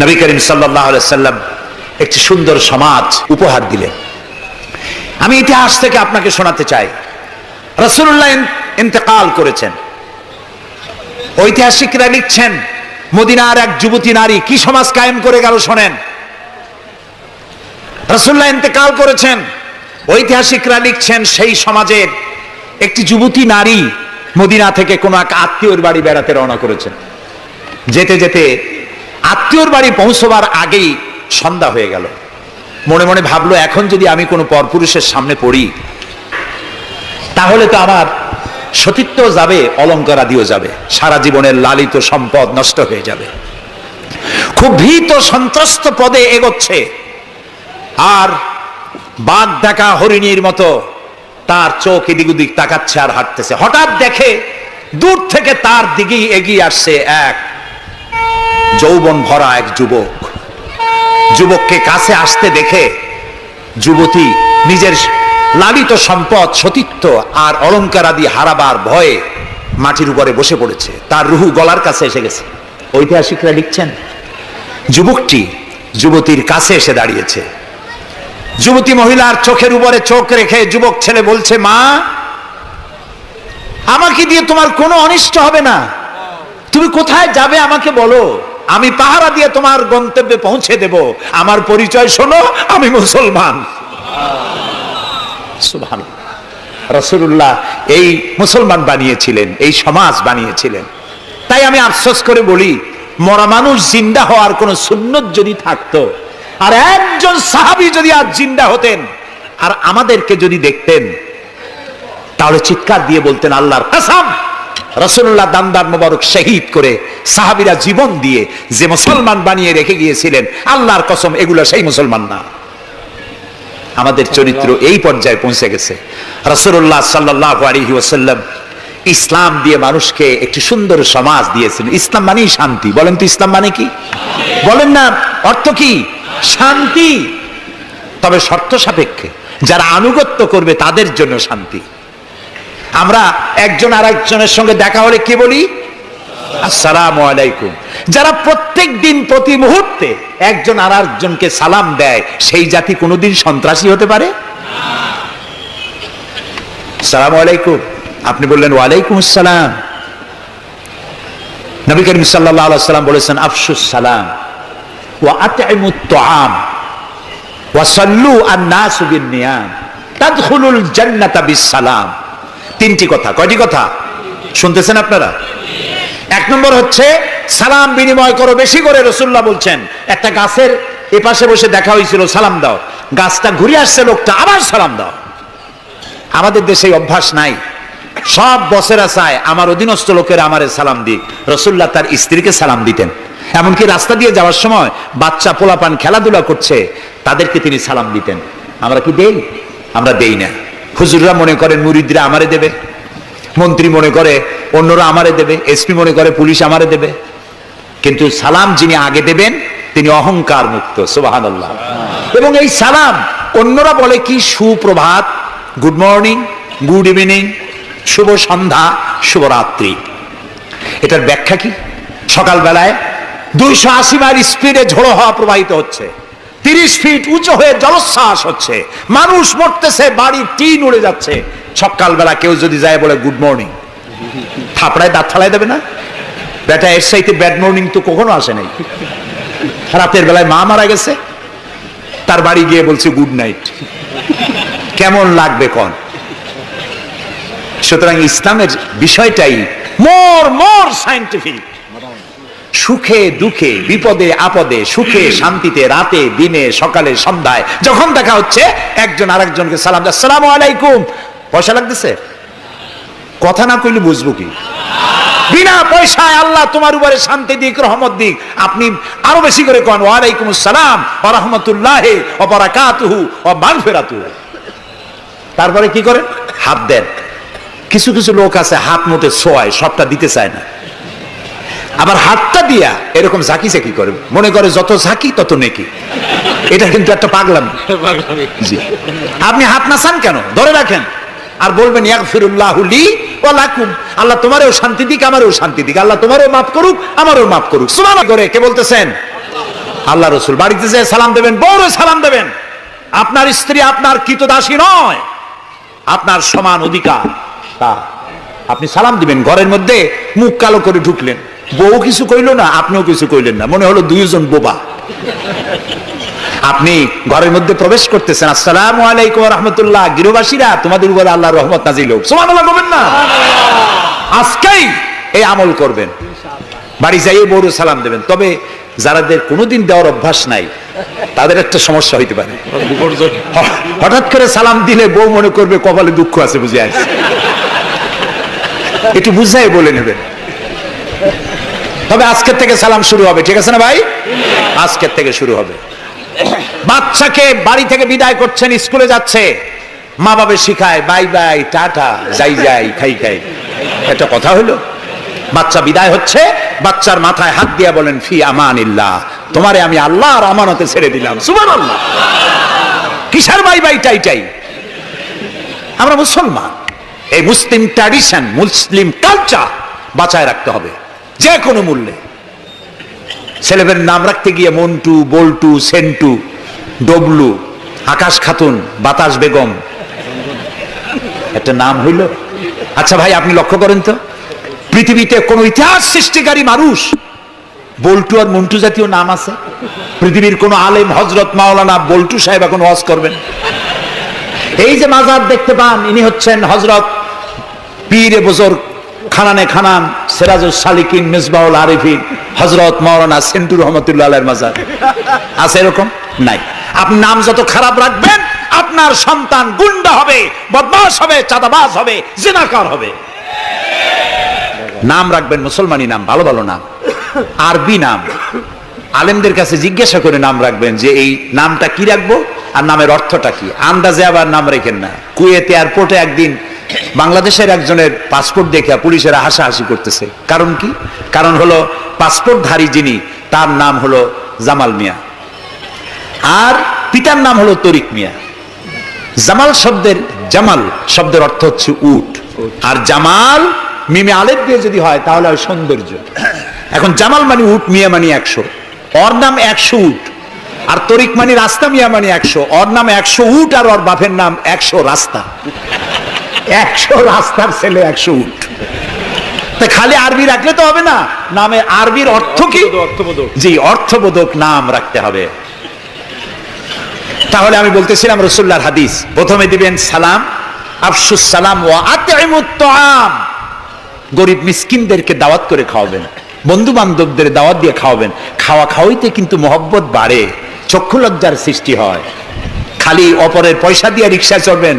নবী করিম সাল্লাল্লাহু আলাইহি সাল্লাম একটি সুন্দর সমাজ উপহার দিলেন। আমি ইতিহাস থেকে আপনাকে শোনাতে চাই। রাসূলুল্লাহ ইন্তেকাল করেছেন, ঐতিহাসিকরা লিখছেন মদিনার এক যুবতী নারী কি সমাজ কায়েম করে গেল শোনেন। রাসূলুল্লাহ ইন্তেকাল করেছেন, ঐতিহাসিকরা লিখছেন সেই সমাজের একটি যুবতী নারী মদিনা থেকে কোনো এক আত্মীয়র বাড়ি বেড়াতে রওনা করেছেন। যেতে যেতে আত্মীয়র বাড়ি পৌঁছবার আগেই সন্ধ্যা হয়ে গেল। মনে মনে ভাবলো এখন যদি আমি কোনো পরপুরুষের সামনে পড়ি তাহলে তো আমার সতীত্ব যাবে, অলঙ্কার আদিও যাবে, সারা জীবনের লালিত সম্পদ নষ্ট হয়ে যাবে। খুব ভীত সন্ত্রস্ত পদে এগোচ্ছে, আর বাঘ দেখা হরিণীর মতো তার চোখ এদিক ওদিক তাকাচ্ছে আর হাঁটতেছে। হঠাৎ দেখে দূর থেকে তার দিকেই এগিয়ে আসছে এক যৌবন ভরা এক যুবক। যুবককে কাছে আসতে দেখে যুবতী নিজের লালিত সম্পদ, সতীত্ব আর অলঙ্কার আদি হারাবার ভয়ে মাটির উপরে বসে পড়েছে, তার রুহু গলার কাছে এসে গেছে। ঐতিহাসিকরা লিখছেন যুবকটি যুবতীর কাছে এসে দাঁড়িয়েছে। যুবতী মহিলার চোখের উপরে চোখ রেখে যুবক ছেলে বলছে, মা আমাকে দিয়ে তোমার কোনো অনিষ্ট হবে না, তুমি কোথায় যাবে আমাকে বলো, আমি পাহারা দিয়ে তোমার গন্তব্যে পৌঁছে দেব। আমার পরিচয় শোনো, আমি মুসলমান। সুবহানাল্লাহ। রাসূলুল্লাহ এই মুসলমান বানিয়েছিলেন, এই সমাজ বানিয়েছিলেন। তাই আমি আফসোস করে বলি, মরা মানুষ জিন্দা হওয়ার কোন সুন্নত যদি থাকতো, আর একজন সাহাবী যদি আজ জিন্দা হতেন আর আমাদেরকে যদি দেখতেন, তাহলে চিৎকার দিয়ে বলতেন আল্লাহর কসম রাসূলুল্লাহ দান্দার মোবারক শহীদ করে সাহাবীরা জীবন দিয়ে যে মুসলমান বানিয়ে রেখে গিয়েছিলেন, আল্লাহর কসম এগুলো সেই মুসলমান না। আমাদের চরিত্র এই পর্যায়ে পৌঁছে গেছে। রাসূলুল্লাহ সাল্লাল্লাহু আলাইহি ওয়াসাল্লাম ইসলাম দিয়ে মানুষকে একটি সুন্দর সমাজ দিয়েছেন। ইসলাম মানেই শান্তি। বলেন তো ইসলাম মানে কি? বলেন না, অর্থ কি? শান্তি। তবে শর্ত সাপেক্ষে, যারা আনুগত্য করবে তাদের জন্য শান্তি। আমরা একজন আরেকজনের সঙ্গে দেখা হলে কি বলি? আসসালামু আলাইকুম। যারা প্রত্যেক দিন প্রতি মুহূর্তে একজন আরেকজনকে সালাম দেয়, সেই জাতি কোনোদিন সন্ত্রাসী হতে পারে? আসসালামু আলাইকুম, আপনি বললেন ওয়ালাইকুম আসসালাম। নবী করিম সাল্লাল্লাহু আলাইহি ওয়াসাল্লাম বলেছেন আফশুস সালাম ওয়া আতইমুত তুআম ওয়া সাল্লু আন-নাসু বিন-নিয়াম তাদখুলুল জান্নাতা বিস-সালাম। তিনটি কথা। কয়টি কথা শুনতেছেন আপনারা? এক নম্বর হচ্ছে সালাম বিনিময় করো বেশি করে। রাসূলুল্লাহ বলছেন, একটা গাছের এপাশে বসে দেখা হয়েছিল, সালাম দাও। গাছটা ঘুরে আসছে, লোকটা আবার সালাম দাও। আমাদের দেশে অভ্যাস নাই। সব বসেরা চায় আমার অধীনস্থ লোকেরা আমারে সালাম দিক। রাসূলুল্লাহ তার স্ত্রীকে সালাম দিতেন। এমনকি রাস্তা দিয়ে যাওয়ার সময় বাচ্চা পোলাপান খেলাধুলা করছে, তাদেরকে তিনি সালাম দিতেন। আমরা কি দেই? আমরা দেই না। হুজুররা মনে করেন মুরিদরা আমারে দেবে, মন্ত্রী মনে করে অন্যরা আমারে দেবে, এসপি মনে করে পুলিশ আমারে দেবে। কিন্তু সালাম যিনি আগে দেবেন তিনি অহংকার মুক্ত। সুবহানাল্লাহ। এবং এই সালাম অন্যরা বলে কি সুপ্রভাত, গুড মর্নিং, গুড ইভিনিং, শুভ সন্ধ্যা, শুভরাত্রি। এটার ব্যাখ্যা কি? সকালবেলায় 280 মাইল স্পিডে ঝোড়ো হাওয়া প্রবাহিত হচ্ছে, 30 ফিট উঁচু হয়ে জলোচ্ছ্বাস হচ্ছে, মানুষ মরতেছে, বাড়ির টিন উড়ে যাচ্ছে। সকালবেলা কেউ যদি যায় বলে গুড মর্নিং, থাপড়ায় দাঁত ফালাই দেবে না? বেটা, এর সাইতে ব্যাড মর্নিং তো কখনো আসে নাই। রাতের বেলায় মা মারা গেছে, তার বাড়ি গিয়ে বলছে গুড নাইট। কেমন লাগবে কোন? সুতরাং ইসলামের বিষয়টাই মোর সায়েন্টিফিক। সুখে দুঃখে, বিপদে আপদে, সুখে শান্তিতে, রাতে দিনে, সকালে সন্ধ্যায় যখন দেখা হচ্ছে, একজন আরেকজনকে সালাম দেয়। আসসালামু আলাইকুম। পয়সা লাগতেছে? কথা না কইলে বুঝবো কি? বিনা পয়সায় আল্লাহ তোমার উপরে শান্তি দিক, রহমত দিক। আপনি আরো বেশি করে কোন ওয়ালাইকুম আসসালাম ওয়া রাহমাতুল্লাহি ওয়া বারাকাতুহু ওয়া মাগফিরাতুহু। তারপরে কি করেন? হাত দেন। কিছু কিছু লোক আছে হাত মতে ছোঁয়ায়, সবটা দিতে চায় না। আবার হাতটা দিয়া এরকম ঝাঁকি ঝাঁকি করে, মনে করে যত ঝাঁকি তত নেকি। এটা কিন্তু একটা পাগলামি। জি, আপনি হাত নাচান কেন? ধরে রাখেন আর বলবেন ইয়াগফিরুল্লাহু লি ওয়া লাকুম। আল্লাহ তোমারও শান্তি দিক, আমারও শান্তি দিক। আল্লাহ তোমারও মাফ করুক, আমারও মাফ করুক। সুবহানাল্লাহ করে কে বলতেছেন? আল্লাহ রাসূল। বাড়িতে যেয়ে সালাম দেবেন, বড় সালাম দেবেন। আপনার স্ত্রী আপনার কৃতদাসী নয়, আপনার সমান অধিকার তার। আপনি সালাম দিবেন। ঘরের মধ্যে মুখ কালো করে ঢুকলেন, বউ কিছু কইল না, আপনিও কিছু কইলেন না, মনে হলো দুইজন বোবা। আপনি ঘরের মধ্যে প্রবেশ করতেছেন, আসসালামু আলাইকুম ওয়া রাহমাতুল্লাহ, গৃহবাসীরা তোমাদের উপরে আল্লাহর রহমত নাজিল হোক। সুবহানাল্লাহ বলবেন না? আজকেই এই আমল করবেন, বাড়ি যাইয়ে বড় সালাম দেবেন। তবে যারাদের কোনোদিন দেওয়ার অভ্যাস নাই তাদের একটা সমস্যা হইতে পারে। হঠাৎ করে সালাম দিলে বউ মনে করবে কপালে দুঃখ আছে, বুঝে আসছে। একটু বুঝাই বলে নেবেন। তবে আজকের থেকে সালাম শুরু হবে, ঠিক আছে না ভাই? আজকের থেকে শুরু হবে। বাচ্চাকে বাড়ি থেকে বিদায় করছেন, স্কুলে যাচ্ছে, মা বাবা শিখায় বাই বাই, টাটা, যাই যাই, খাই খাই। এটা কথা হলো? বাচ্চা বিদায় হচ্ছে, বাচ্চার মাথায় হাত দিয়া বলেন ফি আমানিল্লাহ, তোমারে আমি আল্লাহর আমানতে ছেড়ে দিলাম। সুবহানাল্লাহ। কিসের বাই বাই টাই টাই? আমরা মুসলমান, এই মুসলিম ট্র্যাডিশন, মুসলিম কালচার বাঁচায় রাখতে হবে যে কোনো মূল্যে। ছেলেদের নাম রাখতে গিয়ে মন্টু, বল্টু, সেন্টু, ডবলু, আকাশ খাতুন, বাতাস বেগম, একটা নাম হইল। আচ্ছা ভাই, আপনি লক্ষ্য করেন তো, পৃথিবীতে কোন ইতিহাস সৃষ্টিকারী মানুষ বল্টু আর মন্টু জাতীয় নাম আছে? পৃথিবীর কোন আলেম, হযরত মাওলানা বল্টু সাহেব এখন ওয়াজ করবেন? এই যে মাজার দেখতে পান, ইনি হচ্ছেন হযরত পীরে বুজুর্গ খানানে খানান সিরাজুস সালিকিন মিসবাহুল আরিফিন হযরত মাওলানা সেন্টু রহমাতুল্লাহ আলাইহির মাজার আছে? এরকম নাই। আপনি নাম যত খারাপ রাখবেন, আপনার সন্তান গুন্ডা হবে, বদমাশ হবে, চাঁদাবাজ হবে, জিনাকার হবে। নাম রাখবেন মুসলমানি নাম, ভালো ভালো নাম, আরবি নাম। আলেমদের কাছে জিজ্ঞাসা করে নাম রাখবেন যে এই নামটা কি রাখবো আর নামের অর্থটা কি। আন্দাজে আবার নাম রেখেন না। কুয়েতে এয়ারপোর্টে একদিন বাংলাদেশের একজনের পাসপোর্ট দেখে পুলিশেরা হাসাহাসি করতেছে। কারণ কি? কারণ হলো পাসপোর্টধারী যিনি, তার নাম হলো জামাল মিয়া, আর পিতার নাম হলো তরিক মিয়া। জামাল শব্দের অর্থ হচ্ছে উট, আর জামাল মিমে আলেফ দিয়ে যদি হয় তাহলে হয় সৌন্দর্য। এখন জামাল মানে উট, মিয়া মানে 100, ওর নাম 100 উট। আর তরিক মানে রাস্তা, মিয়া মানে 100, ওর নাম 100 উট আর ওর বাপের নাম 100 রাস্তা। 100 রাস্তার ছেলে 100 উট। তাই খালি আরবি রাখলে তো হবে না, নামে আরবির অর্থ কি? জি, অর্থবোধক নাম রাখতে হবে। তাহলে আমি বলতেছিলাম রাসূলুল্লাহর হাদিস, প্রথমে দিবেন সালাম, আফশুস সালাম ওয়া আতইমুত তাআম, গরিব মিসকিনদেরকে দাওয়াত করে খাওয়াবেন, বন্ধু বান্ধবদের দাওয়াত দিয়ে খাওয়াবেন। খাওয়া খাওয়াইতে কিন্তু মহব্বত বাড়ে, চক্ষু লজ্জার সৃষ্টি হয়। খালি অপরের পয়সা দিয়ে রিক্সায় চড়বেন,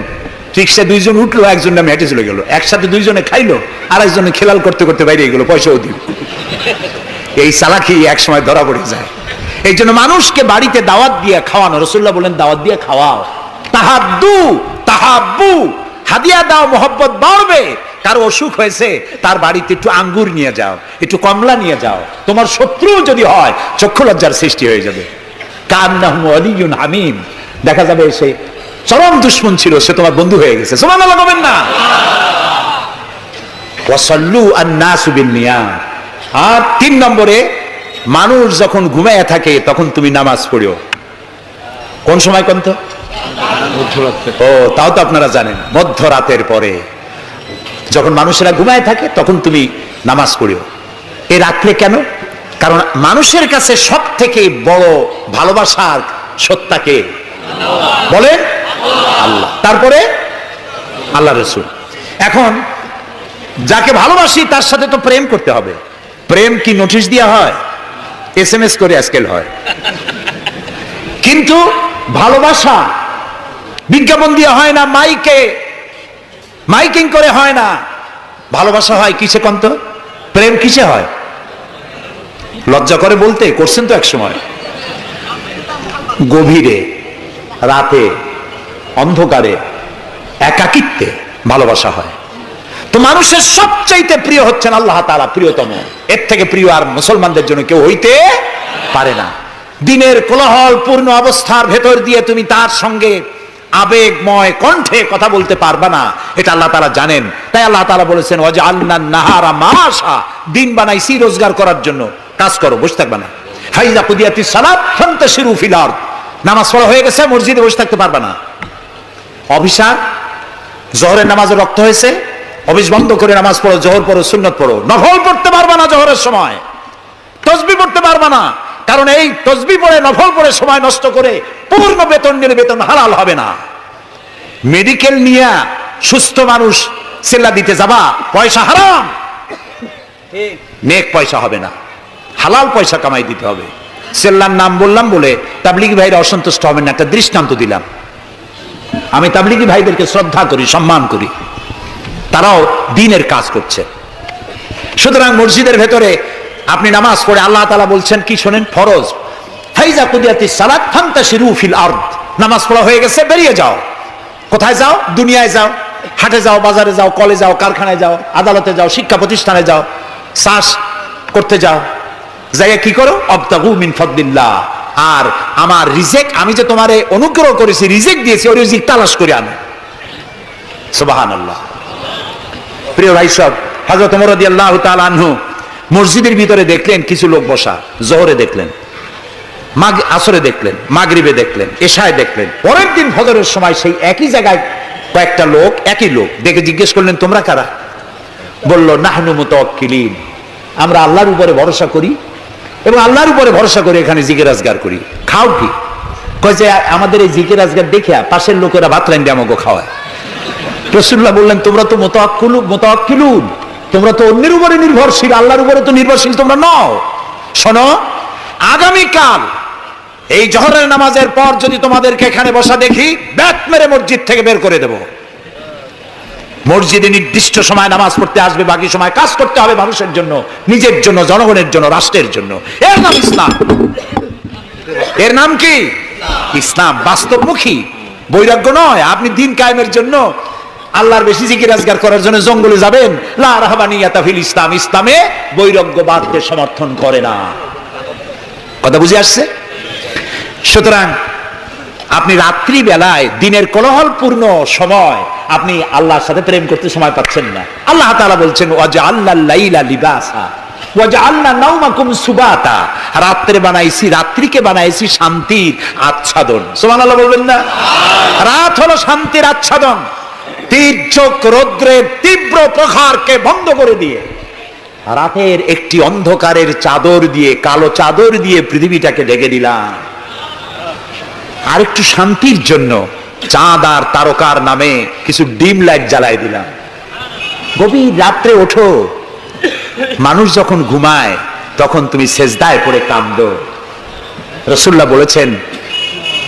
রিক্সায় দুইজন উঠলো, একজন নামে হেঁটে চলে গেল, একসাথে দুইজনে খাইলো, আর একজনে খেলাল করতে করতে বাইরে গেল, পয়সাও দিল। এই চালাকি এক সময় ধরা পড়ে যায়। এই জন্য মানুষকে বাড়িতে দাওয়াত দিয়ে খাওয়ানো, রাসূলুল্লাহ বলেন দাওয়াত দিয়ে খাওয়াও। তাহাদ্দু তাহাব্বু, হাদিয়া দাও, মহব্বত বাড়বে। কারো অসুখ হয়েছে, তার বাড়িতে একটু আঙ্গুর নিয়ে যাও, একটু কমলা নিয়ে যাও। তোমার শত্রু যদি হয়, চক্ষু লজ্জার সৃষ্টি হয়ে যাবে। কান্নাহু ওয়ালিয়ুন হামিম, দেখা যাবে সে চরম দুশমন ছিল, সে তোমার বন্ধু হয়ে গেছে। সুবহানাল্লাহ বলবেন না? ওয়াসাল্লু আন-নাসু বিন-নিয়াম। আর 3 নম্বরে, মানুষ যখন ঘুমায় থাকে তখন তুমি নামাজ পড়ো। কোন সময়? কোন তো? ও, তাও তো আপনারা জানেন, মধ্যরাতের পরে যখন মানুষেরা ঘুমায় থাকে তখন তুমি নামাজ পড়ো। এ রাখলে কেন? কারণ মানুষের কাছে সব থেকে বড় ভালোবাসার সত্তাকে বলেন আল্লাহ, তারপরে আল্লাহ রাসূল। এখন যাকে ভালোবাসি তার সাথে তো প্রেম করতে হবে। প্রেম কি নোটিশ দেওয়া হয়? SMS করে আজকাল হয়। কিন্তু ভালোবাসা বিজ্ঞাপন দিয়ে হয় না, মাইকিং করে হয় না। ভালোবাসা হয় কিসে? কন্ত প্রেম কিসে হয়? লজ্জা করে বলতে, করছেন তো এক সময়। গভীরে, রাতে, অন্ধকারে, একাকিত্বে ভালোবাসা হয়। তো মানুষের সবচাইতে প্রিয় হচ্ছেন আল্লাহ তাআলা, প্রিয়তম। এর থেকে প্রিয় আর মুসলমানদের জন্য কেউ হইতে পারে না। দিনের কোলাহল পূর্ণ অবস্থার ভেতর দিয়ে তুমি তার সঙ্গে আবেগময় কণ্ঠে কথা বলতে পারবা না, এটা আল্লাহ তাআলা জানেন। তাই আল্লাহ তাআলা বলেছেন ওয়াজআলনান নাহারা মাআশা, দিন বানাইছি রোজগার করার জন্য, কাজ করো, বসে থাকবা না। ফাইযা কুদিয়াতিস সালাত ফান্তাশিরু ফিল আরদ, নামাজ পড়া হয়ে গেছে, মসজিদে বসে থাকতে পারবা না। অভিশাপ, জোহরের নামাজে রক্ত হয়েছে, অফিস বন্ধ করে নামাজ পড়ো, জোহর পড়ো, সুন্নত পড়ো। নফল পড়তে পারবা না জোহরের সময়, তাসবিহ পড়তে পারবা না, কারণ এই তাসবিহ পড়ে নফল পড়ে সময় নষ্ট করে পূর্ণ বেতন নিলে বেতন হালাল হবে না। মেডিকেল নিয়ে সুস্থ মানুষ সেল্লা দিতে যাবা, পয়সা হারাম, নেক পয়সা হবে না, হালাল পয়সা কামাই দিতে হবে। সেল্লার নাম বললাম বলে তাবলিগি ভাইরা অসন্তুষ্ট হবেন না, একটা দৃষ্টান্ত দিলাম। আমি তাবলিগি ভাইদেরকে শ্রদ্ধা করি, সম্মান করি, তারাও দ্বীনের কাজ করছে। সুতরাং মসজিদের ভেতরে আপনি নামাজ পড়ে আল্লাহ তাআলা বলছেন কি শোনেন, ফরজ, ফাইযা কুদিয়াতিস সালাত ফান্তাশিরু ফিল আরদ, নামাজ পড়া হয়ে গেছে, বেরিয়ে যাও। কোথায় যাও? দুনিয়ায় যাও, হাটে যাও, বাজারে যাও, কলে যাও, কারখানায় যাও, আদালতে যাও, শিক্ষা প্রতিষ্ঠানে যাও, চাষ করতে যাও। যাইয়া কি করো? আবতাগু মিন ফাদলিল্লাহ, আর আমার রিজিক, আমি যে তোমারে অনুগ্রহ করেছি, রিজিক দিয়েছি, ওই রিজিক তালাশ করে আনো। সুবহানাল্লাহ। প্রিয় ভাই সব, হযরত ওমর রাদিয়াল্লাহু তাআলা আনহু মসজিদের ভিতরে দেখলেন কিছু লোক বসা, জোহরে দেখলেন, আসরে দেখলেন, মাগরিবে দেখলেন, এশায় দেখলেন। পরের দিন ফজরের সময় সেই একই জায়গায় কয়েকটা লোক, একই লোক দেখে জিজ্ঞেস করলেন তোমরা কারা? বলল নাহনু মুতাওয়াক্কিলিন, আমরা আল্লাহর উপরে ভরসা করি এবং আল্লাহর উপরে ভরসা করে এখানে জিকির আজগার করি। খাও কি? কয় যে আমাদের এই জিকির আজগার দেখে পাশের লোকেরা ভাত রাইন্দে আমাকে খাওয়ায়। রাসূলুল্লাহ বললেন তোমরা তো মুতাওয়াক্কিলুন, তোমরা তো অন্যের উপরে নির্ভরশীল, আল্লাহর উপরে তো নির্ভরশীল তোমরা নও। শোনো, আগামীকাল এই জোহরের নামাজের পর যদি তোমাদেরকে এখানে বসা দেখি, ব্যাট মেরে মসজিদ থেকে বের করে দেব। মসজিদে নির্দিষ্ট সময় নামাজ পড়তে আসবে, বাকি সময় কাজ করতে হবে মানুষের জন্য, নিজের জন্য, জনগণের জন্য, রাষ্ট্রের জন্য। এর নাম ইসলাম। এর নাম কি? ইসলাম। বাস্তবমুখী, বৈরাগ্য নয়। আপনি দিন কায়েমের জন্য, আল্লাহর বেশি জিকির আজগার করার জন্য জঙ্গলে যাবেন, লা রাহবানিয়াতা ফিল ইসলাম। ইসলামে বৈরাগ্যবাদকে সমর্থন করে না। কথা বুঝে আসছে? সুতরাং আপনি রাত্রি বেলায়, দিনের কোলাহলপূর্ণ সময়, আপনি আল্লাহর সাথে প্রেম করতে সময় পাচ্ছেন না। আল্লাহ তাআলা বলছেন ওয়াজআলনাল লাইলা লিবাসা ওয়াজআলনা নাওমাকুম সুবাতা। রাত্রে বানাইছি, রাত্রিকে বানাইছি শান্তির আচ্ছাদন। সুবহানাল্লাহ বলবেন না? রাত হলো শান্তির আচ্ছাদন। তীর্যক রৌদ্রের তীব্র প্রখারকে বন্ধ করে দিয়ে, রাতের একটি অন্ধকারের চাদর দিয়ে, কালো চাদর দিয়ে পৃথিবীটাকে ঢেকে দিলাম। আর একটু শান্তির জন্য চাঁদ আর তারকার নামে কিছু ডিম লাইট জ্বালাই দিলাম। গভীর রাত্রে ওঠো, মানুষ যখন ঘুমায় তখন তুমি সেজদায় পড়ে কাঁদো। রাসূলুল্লাহ বলেছেন,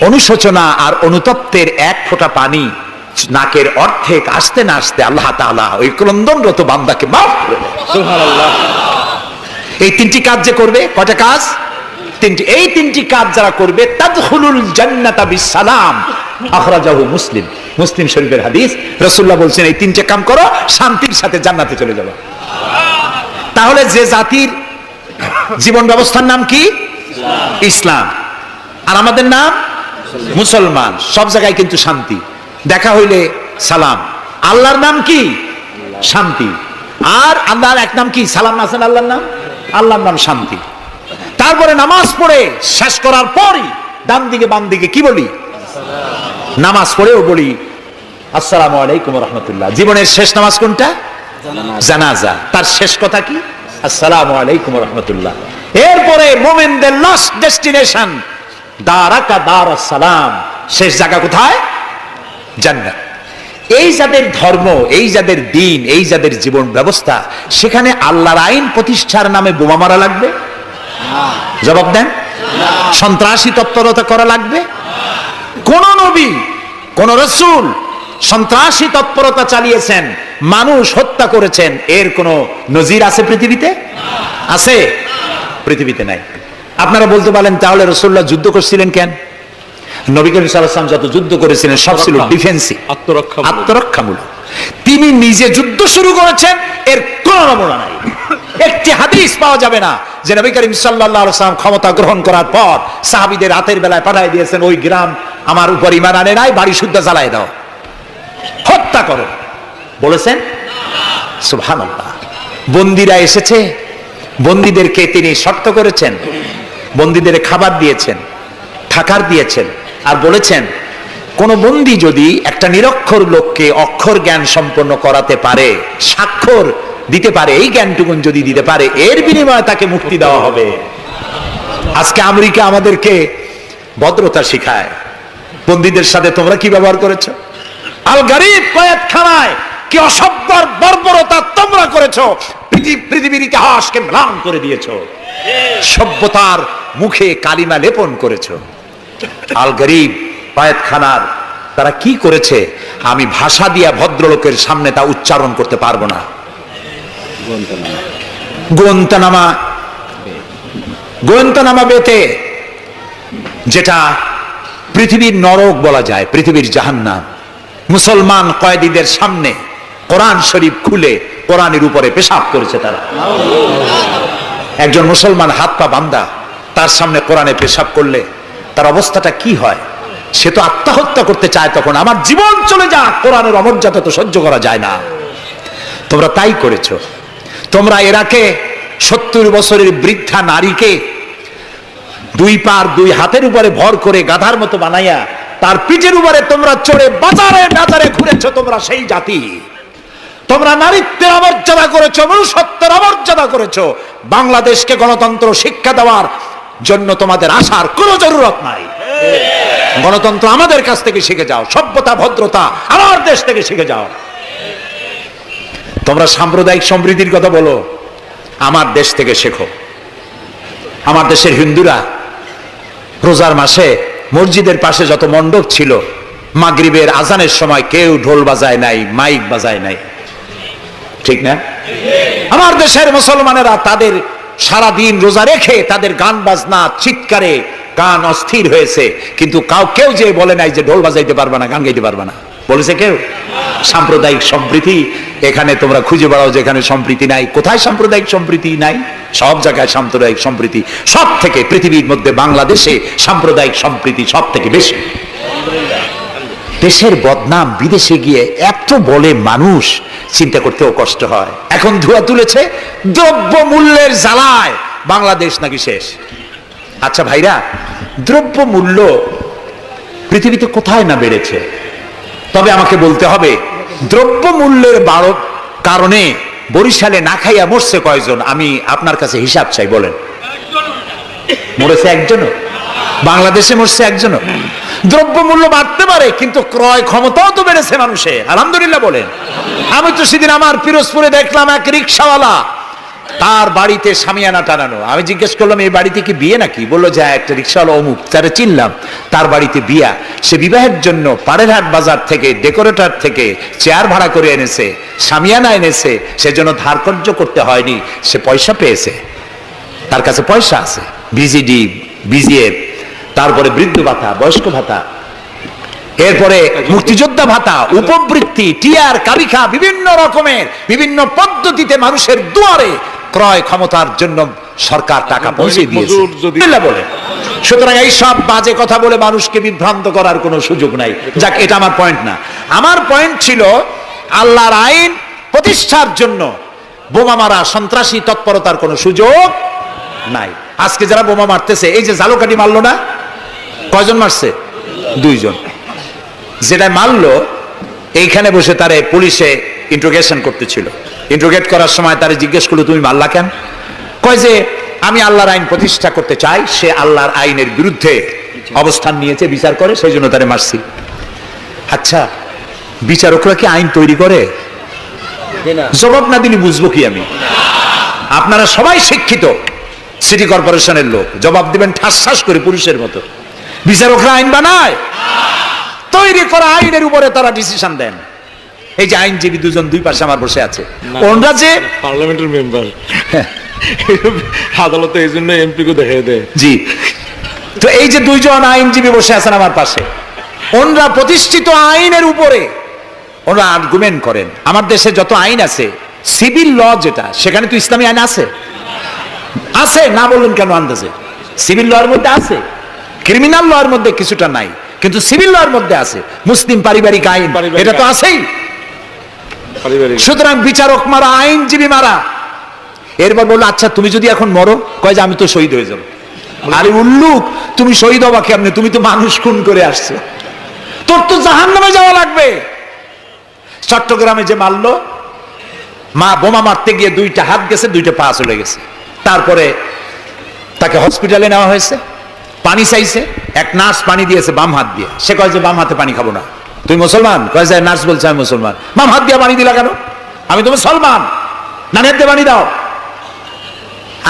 অনুশোচনা আর অনুতপ্তের এক ফোঁটা পানি নাকের অর্ধেক আসতে না আসতে আল্লাহ তাআলা ওই ক্রন্দনরত বান্দাকে মাফ করে দেন। সুবহানাল্লাহ। এই তিনটি কাজ যে করবে, কয়টা কাজ? তিনটি। এই তিনটি কাজ যারা করবে, তাদখুলুল জান্নাতা বিসসালাম। আখরাজাহু মুসলিম। মুসলিম শরীফের হাদিস। রাসূলুল্লাহ বলছেন, এই তিনটে কাম করো, শান্তির সাথে জান্নাতে চলে যাবে। তাহলে যে জাতির জীবন ব্যবস্থার নাম কি? ইসলাম। আর আমাদের নাম মুসলমান। সব জায়গায় কিন্তু শান্তি। দেখা হইলে সালাম। আল্লাহর নাম কি? শান্তি। আর আল্লাহর এক নাম কি? সালাম না আছেন আল্লাহর নাম? আল্লাহর নাম শান্তি। তারপরে নামাজ পড়ে শেষ করার পরই ডান দিকে বাম দিকে কি বলি? নামাজ পড়েও বলি আসসালামু আলাইকুম ওয়া রাহমাতুল্লাহ। জীবনের শেষ নামাজ কোনটা? জানাজা। তার শেষ কথা কি? আসসালামু আলাইকুম ওয়া রাহমাতুল্লাহ। এরপরে মুমিনদের লাস্ট ডেস্টিনেশন দারাকা দারাস সালাম। শেষ জায়গা কোথায়? জান্নাত। এই যাদের ধর্ম, এই যাদের দিন, এই যাদের জীবন ব্যবস্থা, সেখানে আল্লাহর আইন প্রতিষ্ঠার নামে বোমা মারা লাগবে? জবাব দেন। সন্ত্রাসী তৎপরতা করা লাগবে? কোন নবী, কোন রাসূল সন্ত্রাসী তৎপরতা চালিয়েছেন, মানুষ হত্যা করেছেন, এর কোন নজির আছে পৃথিবীতে? আছে? পৃথিবীতে নাই। আপনারা বলতে পারেন, তাহলে রাসূলুল্লাহ যুদ্ধ করছিলেন কেন? নবী করিম সাল্লাল্লাহু আলাইহি ওয়াসাল্লাম যত যুদ্ধ করেছিলেন সব ছিল ডিফেন্সিভ, আত্মরক্ষামূলক। তিনি নিজে যুদ্ধ শুরু করেছেন, এর কোন নমুনা নাই। একটি হাদিস পাওয়া যাবে না যে নবী করিম সাল্লাল্লাহু আলাইহি ওয়াসাল্লাম ক্ষমতা গ্রহণ করার পর সাহাবীদের রাতের বেলায় পাঠিয়ে দিয়েছেন, ওই গ্রাম আমার উপর ঈমান আনে নাই, বাড়ি শুদ্ধ জ্বালায় দাও, হত্যা করো, বলেছেন? সুবহানাল্লাহ। বন্দীরা এসেছে, বন্দীদেরকে তিনি শর্ত করেছেন, বন্দীদের খাবার দিয়েছেন, থাকার দিয়েছেন, আর বলেছেন কোন বন্দী যদি একটা নিরক্ষর লোককে অক্ষর জ্ঞান সম্পন্ন করাতে পারে, স্বাক্ষর দিতে পারে, এই জ্ঞানটুকুন যদি দিতে পারে, এর বিনিময়ে তাকে মুক্তি দেওয়া হবে। আজকে আমেরিকা আমাদেরকে ভদ্রতা শিখায়। বন্দীদের সাথে তোমরা কি ব্যবহার করেছো? আল গারিব কয়েদখানায় কি অসভ্যর বর্বরতা তোমরা করেছো, পৃথিবীর ইতিহাসকে ম্লান করে দিয়েছো, সভ্যতার মুখে কালিমা লেপন করেছো। আল গারিব কয়েদখানার তারা কি করেছে, আমি ভাষা দিয়া ভদ্রলোকের সামনে তা উচ্চারণ করতে পারবো না। গোয়েন্তানামা বেতে, যেটা পৃথিবীর নরক বলা যায়, পৃথিবীর জাহান্নাম। মুসলমান কয়েদিদের সামনে কোরআন শরীফ খুলে কোরআনের উপরে পেশাব করেছে তারা। একজন মুসলমান হাত পা বান্ধা, তার সামনে কোরআনে পেশাব করলে তার অবস্থাটা কি হয়? সে তো আত্মহত্যা করতে চায়, তখন আমার জীবন চলে যাক, কোরআনের অমর্যাদা তো সহ্য করা যায় না। তোমরা তাই করেছো। তোমরা এরাকে 70 বছরের বৃদ্ধা নারীকে দুই পার দুই হাতের উপরে ভর করে গাধার মতো বানাইয়া তার পিঠের উপরে তোমরা চড়ে বাজারে বাজারে ঘুরেছো। তোমরা সেই জাতি। তোমরা নারীত্বের অমর্যাদা করেছো, মনুষ্যত্বের অমর্যাদা করেছো। বাংলাদেশকে গণতন্ত্র শিক্ষা দেওয়ার জন্য তোমাদের আসার কোনো জরুরত নাই। গণতন্ত্র আমাদের কাছ থেকে শিখে যাও, সভ্যতা ভদ্রতা আমার দেশ থেকে শিখে যাও। তোমরা সাম্প্রদায়িক সম্প্রীতির কথা বলো, আমার দেশ থেকে শেখো। আমার দেশের হিন্দুরা রোজার মাসে মসজিদের পাশে যত মণ্ডপ ছিল মাগরিবের আজানের সময় কেউ ঢোল বাজায় নাই, মাইক বাজায় নাই, ঠিক না? আমার দেশের মুসলমানেরা তাদের সারা দিন রোজা রেখে তাদের গান বাজনা চিৎকারে গান অস্থির হয়েছে, কিন্তু কেউ যে বলে নাই যে ঢোল বাজাইতে পারবে না, গান গাইতে পারবে না, বলেছে কেউ? সাম্প্রদায়িক সম্প্রীতি এখানে তোমরা খুঁজে বেড়াও, যেখানে সম্প্রীতি নাই। কোথায় সাম্প্রদায়িক সম্প্রীতি নাই? সব জায়গায় সাম্প্রদায়িক সম্প্রীতি। সব থেকে পৃথিবীর মধ্যে বাংলাদেশে সাম্প্রদায়িক সম্প্রীতি সব থেকে বেশি। দেশের বদনাম বিদেশে গিয়ে এত বলে মানুষ, চিন্তা করতেও কষ্ট হয়। এখন ধোঁয়া তুলেছে দ্রব্য মূল্যের জ্বালায় বাংলাদেশ নাকি শেষ। আচ্ছা ভাইরা, দ্রব্য মূল্য পৃথিবীতে কোথায় না বেড়েছে? তবে আমাকে বলতে হবে, দ্রব্য মূল্যের কারণে বরিশালে না খাইয়া মরছে কয়জন? আমি আপনার কাছে হিসাব চাই, বলেন। মরেছে একজনও? বাংলাদেশে মরছে একজনও? দ্রব্য মূল্য বাড়তে পারে, কিন্তু ক্রয় ক্ষমতাও তো বেড়েছে মানুষের, আলহামদুলিল্লাহ বলেন। আমি তো সেদিন আমার পিরোজপুরে দেখলাম এক রিক্সাওয়ালা, তার বাড়িতে শামিয়ানা টানানো। আমি জিজ্ঞেস করলাম, এই বাড়িতে কি বিয়ে নাকি? বললো যে একটা রিক্সাওয়ালা অমুক, তারা চিনলাম, তার বাড়িতে বিয়া। সে বিবাহের জন্য পাড়েরহাট বাজার থেকে, ডেকোরেটর থেকে চেয়ার ভাড়া করে এনেছে, শামিয়ানা এনেছে, সেজন্য ধার কর্য করতে হয়নি, সে পয়সা পেয়েছে, তার কাছে পয়সা আছে। বিজিডি, বিজিএফ, তারপরে বৃদ্ধ ভাতা, বয়স্ক ভাতা, এরপরে মুক্তিযোদ্ধা ভাতা, উপবৃত্তি, টিআর, কাবিখা, বিভিন্ন রকমের বিভিন্ন পদ্ধতিতে মানুষের দুয়ারে ক্রয় ক্ষমতার জন্য সরকার টাকা পৌঁছে দিয়েছে বলে। সুতরাং এই সব বাজে কথা বলে মানুষকে বিভ্রান্ত করার কোনো সুযোগ নাই। যাক, এটা আমার পয়েন্ট না। আমার পয়েন্ট ছিল আল্লাহর আইন প্রতিষ্ঠার জন্য বোমা মারা, সন্ত্রাসী তৎপরতার কোনো সুযোগ নাই। আজকে যারা বোমা মারতেছে, এই যে ঝালকাঠি মারলো না, কয়জন মারছে? 2 জন। যেটা মারলো, এইখানে বসে তারে পুলিশে ইন্ট্রোগেশন করতেছিল। ইন্ট্রোগেট করার সময় তারে জিজ্ঞেস করলো, তুমি মারলা কেন? কয় যে আমি আল্লাহর আইন প্রতিষ্ঠা করতে চাই, সে আল্লাহর আইনের বিরুদ্ধে অবস্থান নিয়েছে, বিচার করে, সেই জন্য তারে মারছি। আচ্ছা, বিচারকরা কি আইন তৈরি করে? জবাব না দিলে বুঝবো কি আমি? আপনারা সবাই শিক্ষিত, সিটি কর্পোরেশনের লোক, জবাব দিবেন ঠাস ঠাস করে পুলিশের মতো। বিচারকরা আইন বানায়? তৈরি করা আইনের উপরে তারা ডিসিশন দেন। এই যে আইনজীবী 2 জন 2 পাশে আমার বসে আছে, ওনারা যে পার্লামেন্টের মেম্বার, আদালতে এই জন্য এমপি কে দেখে দেয়। জি, তো এই যে 2 জন আইনজীবী বসে আছেন আমার পাশে, ওনারা প্রতিষ্ঠিত আইনের উপরে ওনারা আর্গুমেন্ট করেন। আমার দেশে যত আইন আছে, সিভিল ল যেটা, সেখানে তো ইসলামী আইন আছে, আছে না বললেন কেন? আন্দাজে সিভিল ল এর মধ্যে আছে, ক্রিমিনাল ল এর মধ্যে কিছুটা নাই, কিন্তু সিভিল ল এর মধ্যে আছে। মুসলিম পারিবারিক আইন, এটা তো আছেই। সুতরাং বিচারক মারা, আইনজীবী মারা। এরপর বললো, আচ্ছা তুমি যদি এখন মরো, কয় যে আমি তো শহীদ হয়ে যাবো। আরে উল্লুক, তুমি শহীদ হবা কেমনে? তুমি তো মানুষ খুন করে আসছো, তোর তো জাহান্নামে যাওয়া লাগবে। চট্টগ্রামে যে মারলো, বোমা মারতে গিয়ে 2টা হাত গেছে, 2টা পা চলে গেছে। তারপরে তাকে হসপিটালে নেওয়া হয়েছে, পানি চাইছে, এক নার্স পানি দিয়েছে বাম হাত দিয়ে। সে কয় যে বাম হাতে পানি খাবো না। তুই মুসলমান? কয় যে নার্স বলছে আমি মুসলমান। বাম হাত দিয়ে পানি দিলা কেন? আমি তো মুসলমান, ডান হাত দিয়ে পানি দাও।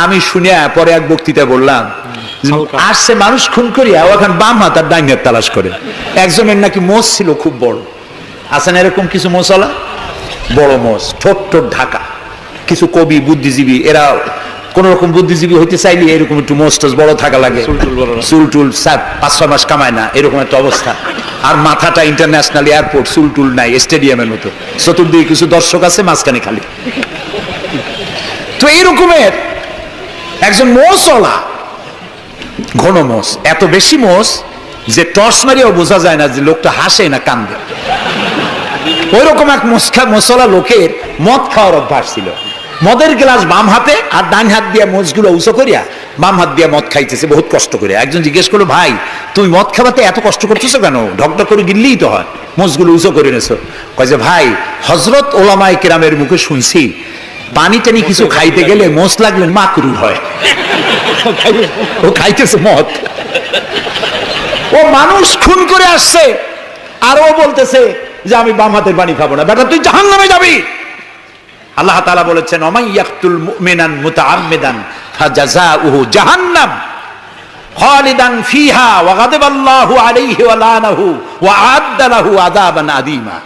আমি শুনে পরে এক বক্তৃতায় বললাম, আসছে মানুষ খুন করিয়া, ও এখন বাম হাত আর ডাইন হাত তালাশ করে। একজনের নাকি মোষ ছিল খুব বড়, আছেন এরকম কিছু মোষওয়ালা, বড় মোষ, ঠোঁট ঢাকা। কিছু কবি, বুদ্ধিজীবী, এরা কোন রকম বুদ্ধিজীবী হইতে চাইলে এরকম একটু মোষ বড় থাকা লাগে, চুলটুল 5-6 মাস কামায় না, এরকম একটা অবস্থা। আর মাথাটা ইন্টারন্যাশনাল এয়ারপোর্ট, চুলটুল নাই, স্টেডিয়ামের মতো, চতুর্দিকে কিছু দর্শক আছে, মাঝখানে খালি। তো এইরকমের একজন মোষওয়ালা, ঘন মোষ, এত বেশি মোষ যে টর্চ মারিয়াও বোঝা যায় না যে লোকটা হাসে না কান্দে। ওই রকম এক মোষওয়ালা লোকের মদ খাওয়ার অভ্যাস ছিল। মদের গ্লাস বাম হাতে, আর ডান হাত দিয়ে মোষগুলো উঁচু করিয়া বাম হাত দিয়ে মদ খাইতেছে বহুত কষ্ট করে। একজন জিজ্ঞেস করলো, ভাই তুমি মদ খাওয়াতে এত কষ্ট করতেছো কেন? ঢকঢক করে গিললেই তো হয়, মোষগুলো উঁচু করে নেছো। কয় যে ভাই, হযরত ওলামায়ে কেরামের মুখে শুনছি, পানি টানি কিছু খাইতে গেলে মোষ লাগলে মাকরুহ হয়। ও খাইতেছে মদ, ও মানুষ খুন করে আসছে, আর ও বলতেছে যে আমি বাম হাতের পানি খাবো না। বেটা তুই জাহান্নামে যাবি। আল্লাহ তাআলা বলেছেন, ওমাই ইয়াকতুল মুমিনান মুতাআম্মিদান ফাজাযাউহু জাহান্নাম খালিদান ফিহা ওয়া গাদাবাল্লাহু আলাইহি ওয়া লানাহু ওয়া আ'আদ্দা লাহু আযাবান আযীমা।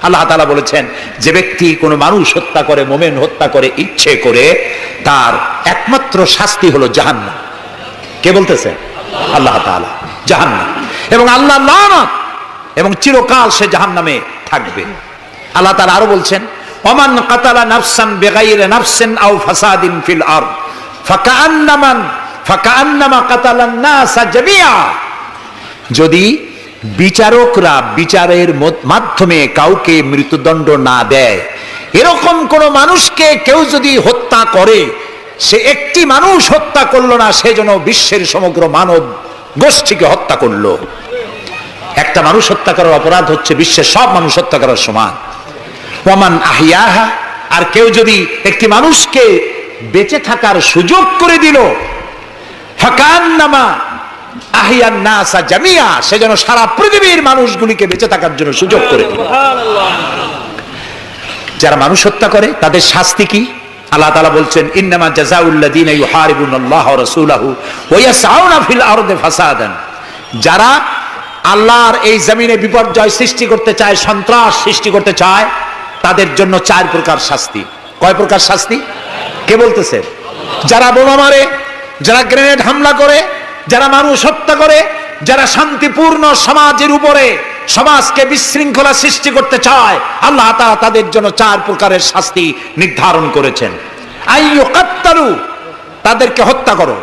আল্লাহ তাআলা বলেছেন, যে ব্যক্তি কোনো মানুষ হত্যা করে, মুমিন হত্যা করে ইচ্ছে করে, তার একমাত্র শাস্তি হলো জাহান্নাম। কে বলতেছে? আল্লাহ তাআলা। জাহান্নাম, এবং আল্লাহ লানত, এবং চিরকাল সে জাহান্নামে থাকবে। আল্লাহ তাআলা আরো বলছেন, ওমান কাতালা নাফসান বিগাইরি নাফসিন আও ফাসাদিন ফিল আরদ ফাকান্নামা কাতালান নাস জামিআ। যদি বিচারকরা বিচারের মাধ্যমে কাউকে মৃত্যুদণ্ড না দেয়, এরকম কোন মানুষকে কেউ যদি হত্যা করে, সে একটি মানুষ হত্যা করলো না, সে যেন বিশ্বের সমগ্র মানব গোষ্ঠীকে হত্যা করলো। একটা মানুষ হত্যা করার অপরাধ হচ্ছে বিশ্বের সব মানুষ হত্যা করার সমান। ওয়ামান আহিয়াহা, আর কেউ যদি একটি মানুষকে বেঁচে থাকার সুযোগ করে দিল, ফাকান্নামা আহিয়ান নাসা জামিয়া, সে যেন সারা পৃথিবীর মানুষগুলিকে বেঁচে থাকার জন্য সুযোগ করে দিল। যারা মানুষ হত্যা করে তাদের শাস্তি কি? আল্লাহ তাআলা বলছেন, ইন্নামা জাযাউল লাযিনা ইউহারিবুনাল্লাহা ওয়া রাসূলাহু ওয়া ইয়াসআউনা ফিল আরদি ফাসাদান। যারা আল্লাহর এই জমিনে বিপর্যয় সৃষ্টি করতে চায়, সন্ত্রাস সৃষ্টি করতে চায়, তাদের জন্য 4 প্রকার শাস্তি। কয় প্রকার শাস্তি? কে বলতেছে? যারা বোমা মারে, যারা গ্রেনেড হামলা করে, যারা মানুষ হত্যা করে, যারা শান্তিপূর্ণ সমাজের উপরে সমাজকে বিশৃঙ্খলা সৃষ্টি করতে চায়, আল্লাহ তাআলা তাদের জন্য 4 প্রকারের শাস্তি নির্ধারণ করেছেন। আইয়ুকাত্তালু, তাদেরকে হত্যা করো,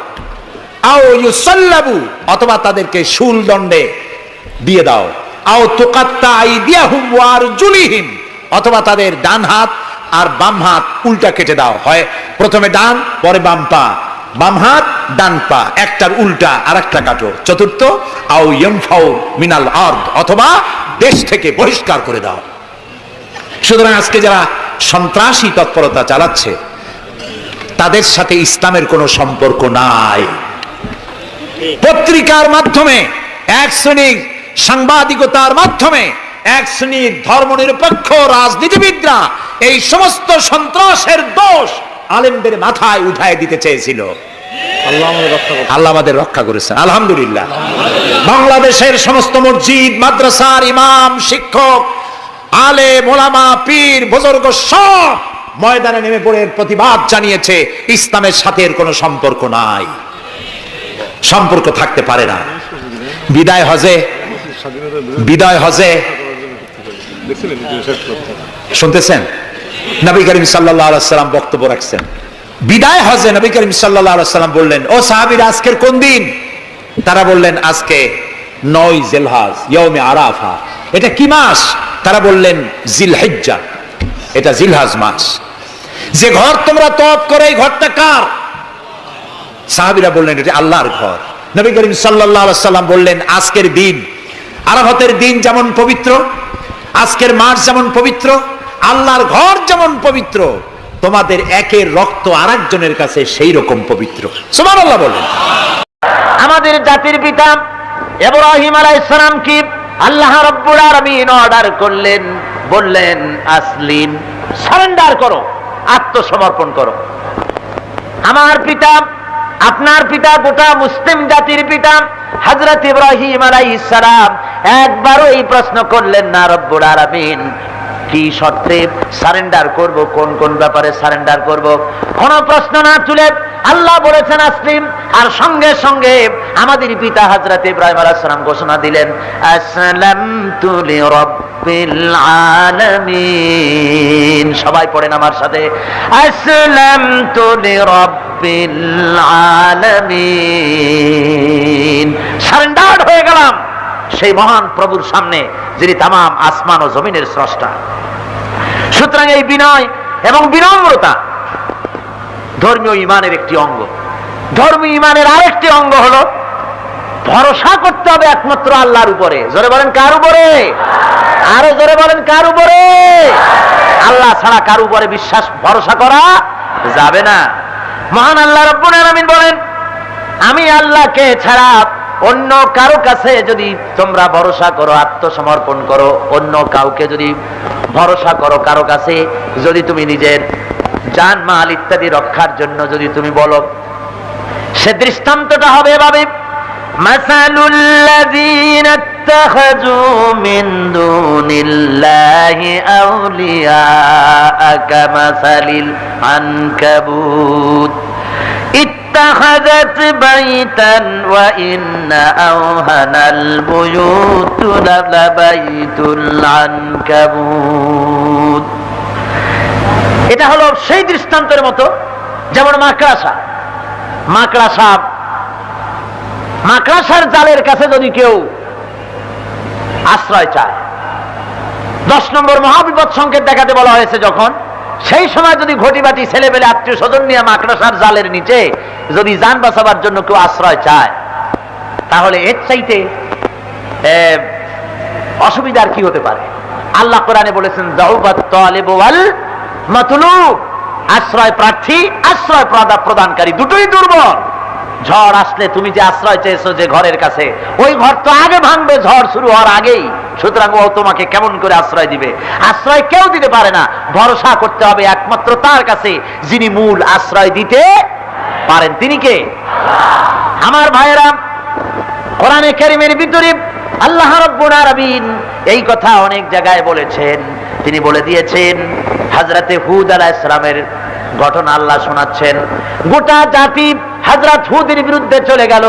আও ইউসাল্লাবু, অথবা তাদেরকে শুল দণ্ডে দিয়ে দাও, আও তুকাত্তা আইদিয়াহুম ওয়া আরজুলিহিম, অথবা তাদের ডান হাত আর বাম হাত উল্টা কেটে দাও। হয় প্রথমে ডান, পরে বাম পা, বাম হাত ডান পা, একটার উল্টা আর একটা কাটো। চতুর্থ, আও ইয়ামফাউ মিনাল আরদ, অথবা দেশ থেকে বহিষ্কার করে দাও। সুতরাং আজকে যারা সন্ত্রাসী তৎপরতা চালাচ্ছে, তাদের সাথে ইসলামের কোনো সম্পর্ক নাই। পত্রিকার মাধ্যমে, এক শ্রেণীর সাংবাদিকতার মাধ্যমে, এক শ্রেণীর ধর্মনিরপেক্ষ রাজনীতিবিদরা এই সমস্ত সন্ত্রাসের দোষ আলেমদের মাথায় উঠায় দিতে চেয়েছিল। আল্লাহ আমাদের রক্ষা করেছেন, আলহামদুলিল্লাহ। বাংলাদেশের সমস্ত মসজিদ, মাদ্রাসার ইমাম, শিক্ষক, আলেম, ওলামা, পীর, বুজুর্গ সব ময়দানে নেমে পড়ে প্রতিবাদ জানিয়েছে, ইসলামের সাথে এর কোনো সম্পর্ক নাই, সম্পর্ক থাকতে পারে না। বিদায় হজে শুনতেছেন, নবী করিম সাল্লাল্লাহু আলাইহি ওয়াসাল্লাম বক্তব্য রাখছেন। বিদায় হজে নবী করিম সাল্লাল্লাহু আলাইহি ওয়াসাল্লাম বললেন, ও সাহাবীরা, আজকের কোন দিন? তারা বললেন, আজকে 9 জিলহজ, ইয়াউমে আরাফা। এটা কি মাস? তারা বললেন, জিলহিজ্জা, এটা জিলহজ মাস। যে ঘর তোমরা তওয়াফ করে, এই ঘরটা কার? সাহাবীরা বললেন, এটা আল্লাহর ঘর। নবী করিম সাল্লাল্লাহু আলাইহি ওয়াসাল্লাম বললেন, আজকের দিন, আরাফাতের দিন যেমন পবিত্র, আজকের মাস যেমন পবিত্র, আল্লাহর ঘর যেমন পবিত্র, তোমাদের একের রক্ত আরেকজনের কাছে সেই রকম পবিত্র। সুবহানাল্লাহ বলেন। আমাদের জাতির পিতা ইব্রাহিম আলাইহিস সালাম কি আল্লাহ রাব্বুল আলামিন অর্ডার করলেন, বললেন, আসলিম, সারেন্ডার করো, আত্মসমর্পণ করো। আমার পিতা, আপনার পিতা, গোটা মুসলিম জাতির পিতা হযরত ইব্রাহিম আলাইহিস সালাম একবারও এই প্রশ্ন করলেন না, রব্বুল আলামিন কি শর্তে সারেন্ডার করব, কোন কোন ব্যাপারে সারেন্ডার করব, কোন প্রশ্ন না তুলে আল্লাহ বলেছেন আসলিম। আর সঙ্গে সঙ্গে আমাদের পিতা হযরত ইব্রাহিম আলাইহিস সালাম ঘোষণা দিলেন, আসলামতু লিরাব্বিল আলামিন। সবাই পড়েন আমার সাথে, আসলামতু লিরাব্বিল আলামিন। সারেন্ডার হয়ে গেলাম সেই মহান প্রভুর সামনে, যিনি তামাম আসমান ও জমিনের স্রষ্টা। সুতরাং এই বিনয় এবং বিনম্রতা ধর্মীয় ঈমানের একটি অঙ্গ। ধর্মীয় ঈমানের আরেকটি অঙ্গ হলো ভরসা করতে হবে একমাত্র আল্লাহর উপরে। জোরে বলেন, কার উপরে? আরো জোরে বলেন, কার উপরে? আল্লাহ ছাড়া কার উপরে বিশ্বাস ভরসা করা যাবে না। মহান আল্লাহ রাব্বুল আলামিন বলেন, আমি আল্লাহকে ছাড়া অন্য কারো কাছে যদি তোমরা ভরসা করো, আত্মসমর্পণ করো, অন্য কাউকে যদি ভরসা করো, কারো কাছে যদি তুমি নিজের জান মাল ইত্যাদি রক্ষার জন্য যদি তুমি বলো, সে দৃষ্টান্তটা হবে এভাবে, মাসালুল্লাযীনা ইত্তাখাযু মিন দুনিল্লাহি আউলিয়া কামাসালিল আনকাবুত اتخذت بيتا وإن أوهن البيوت لبيت العنكبوت। এটা হলো সেই দৃষ্টান্তের মতো যেমন মাকড়াসার জালের কাছে যদি কেউ আশ্রয় চায়, 10 নম্বর মহাবিপদ সংকেত দেখাতে বলা হয়েছে যখন, সেই সময় যদি ঘটিবাটি ছেলেবেলে আত্মীয় স্বজন নিয়ে মাকড়াসার জালের নিচে যদি জান বাঁচাবার জন্য কেউ আশ্রয় চায়, তাহলে এর চাইতে অসুবিধার কি হতে পারে? আল্লাহ কোরআনে বলেছেন যাউবাত তালিব ওয়াল মাতলুব, আশ্রয় প্রার্থী আশ্রয় প্রদানকারী দুটোই দুর্বল। ঝড় আসলে তুমি যে আশ্রয় চেয়েছো যে ঘরের কাছে, ওই ঘর তো আগে ভাঙবে ঝড় শুরু হওয়ার আগেই, সুতরাং ও তোমাকে কেমন করে আশ্রয় দিবে? আশ্রয় কেউ দিতে পারে না, ভরসা করতে হবে একমাত্র তার কাছে যিনি মূল আশ্রয় দিতে পারেন। তিনি কে? আমার ভাইয়েরা, কোরআনে কারীমের ভিতরে আল্লাহ রাব্বুল আলামিন এই কথা অনেক জায়গায় বলেছেন। তিনি বলে দিয়েছেন, হযরতে হুদ আলাইহিস সালামের ঘটনা আল্লাহ শোনাচ্ছেন। গোটা জাতি হযরত হুদের বিরুদ্ধে চলে গেল,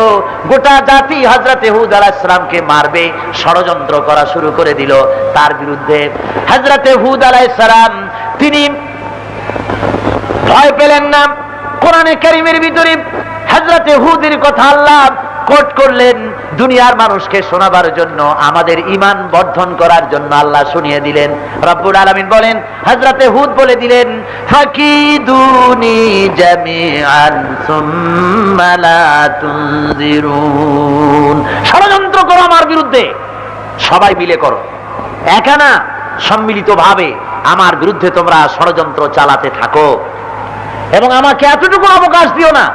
গোটা জাতি হযরতে হুদ আলাইহিস সালামকে মারবে ষড়যন্ত্র করা শুরু করে দিল তার বিরুদ্ধে। হযরতে হুদ আলাইহিস সালাম তিনি ভয় পেলেন না। কোরআনে কারীমের ভিতরে হযরতে হুদের কথা আল্লাহ কোট করলেন দুনিয়ার মানুষকে শোনাবার জন্য, আমাদের ঈমান বর্ধন করার জন্য আল্লাহ শুনিয়ে দিলেন। রব্বুল আলামিন বলেন, হযরতে হুদ বলে দিলেন, ফাকিদুনি জামিআন সুম্মা লা তুনজিরুন, ষড়যন্ত্র করো আমার বিরুদ্ধে, সবাই মিলে করো, একা না, সম্মিলিতভাবে আমার বিরুদ্ধে তোমরা ষড়যন্ত্র চালাতে থাকো, এবং আমাকে এতটুকু অবকাশ দিও না,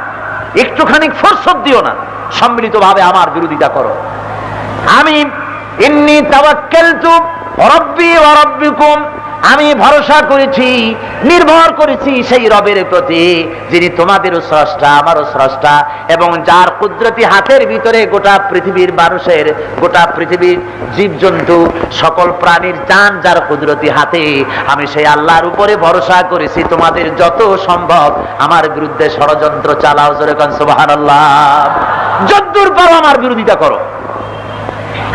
একটুখানি ফুরসত দিও না, সম্মিলিতভাবে আমার বিরোধিতা করো। আমি ইন্নী তাওয়াক্কালতু রাব্বি ওয়া রাব্বিকুম, আমি ভরসা করেছি, নির্ভর করেছি সেই রবের প্রতি যিনি তোমাদেরও স্রষ্টা আমারও স্রষ্টা, এবং যার কুদরতি হাতের ভিতরে গোটা পৃথিবীর মানুষের, গোটা পৃথিবীর জীবজন্তু সকল প্রাণীর জান যার কুদরতি হাতে, আমি সেই আল্লাহর উপরে ভরসা করেছি। তোমাদের যত সম্ভব আমার বিরুদ্ধে ষড়যন্ত্র চালাও, জোরে কোন সুবহানাল্লাহ, যদ্দূর পারো আমার বিরোধিতা করো।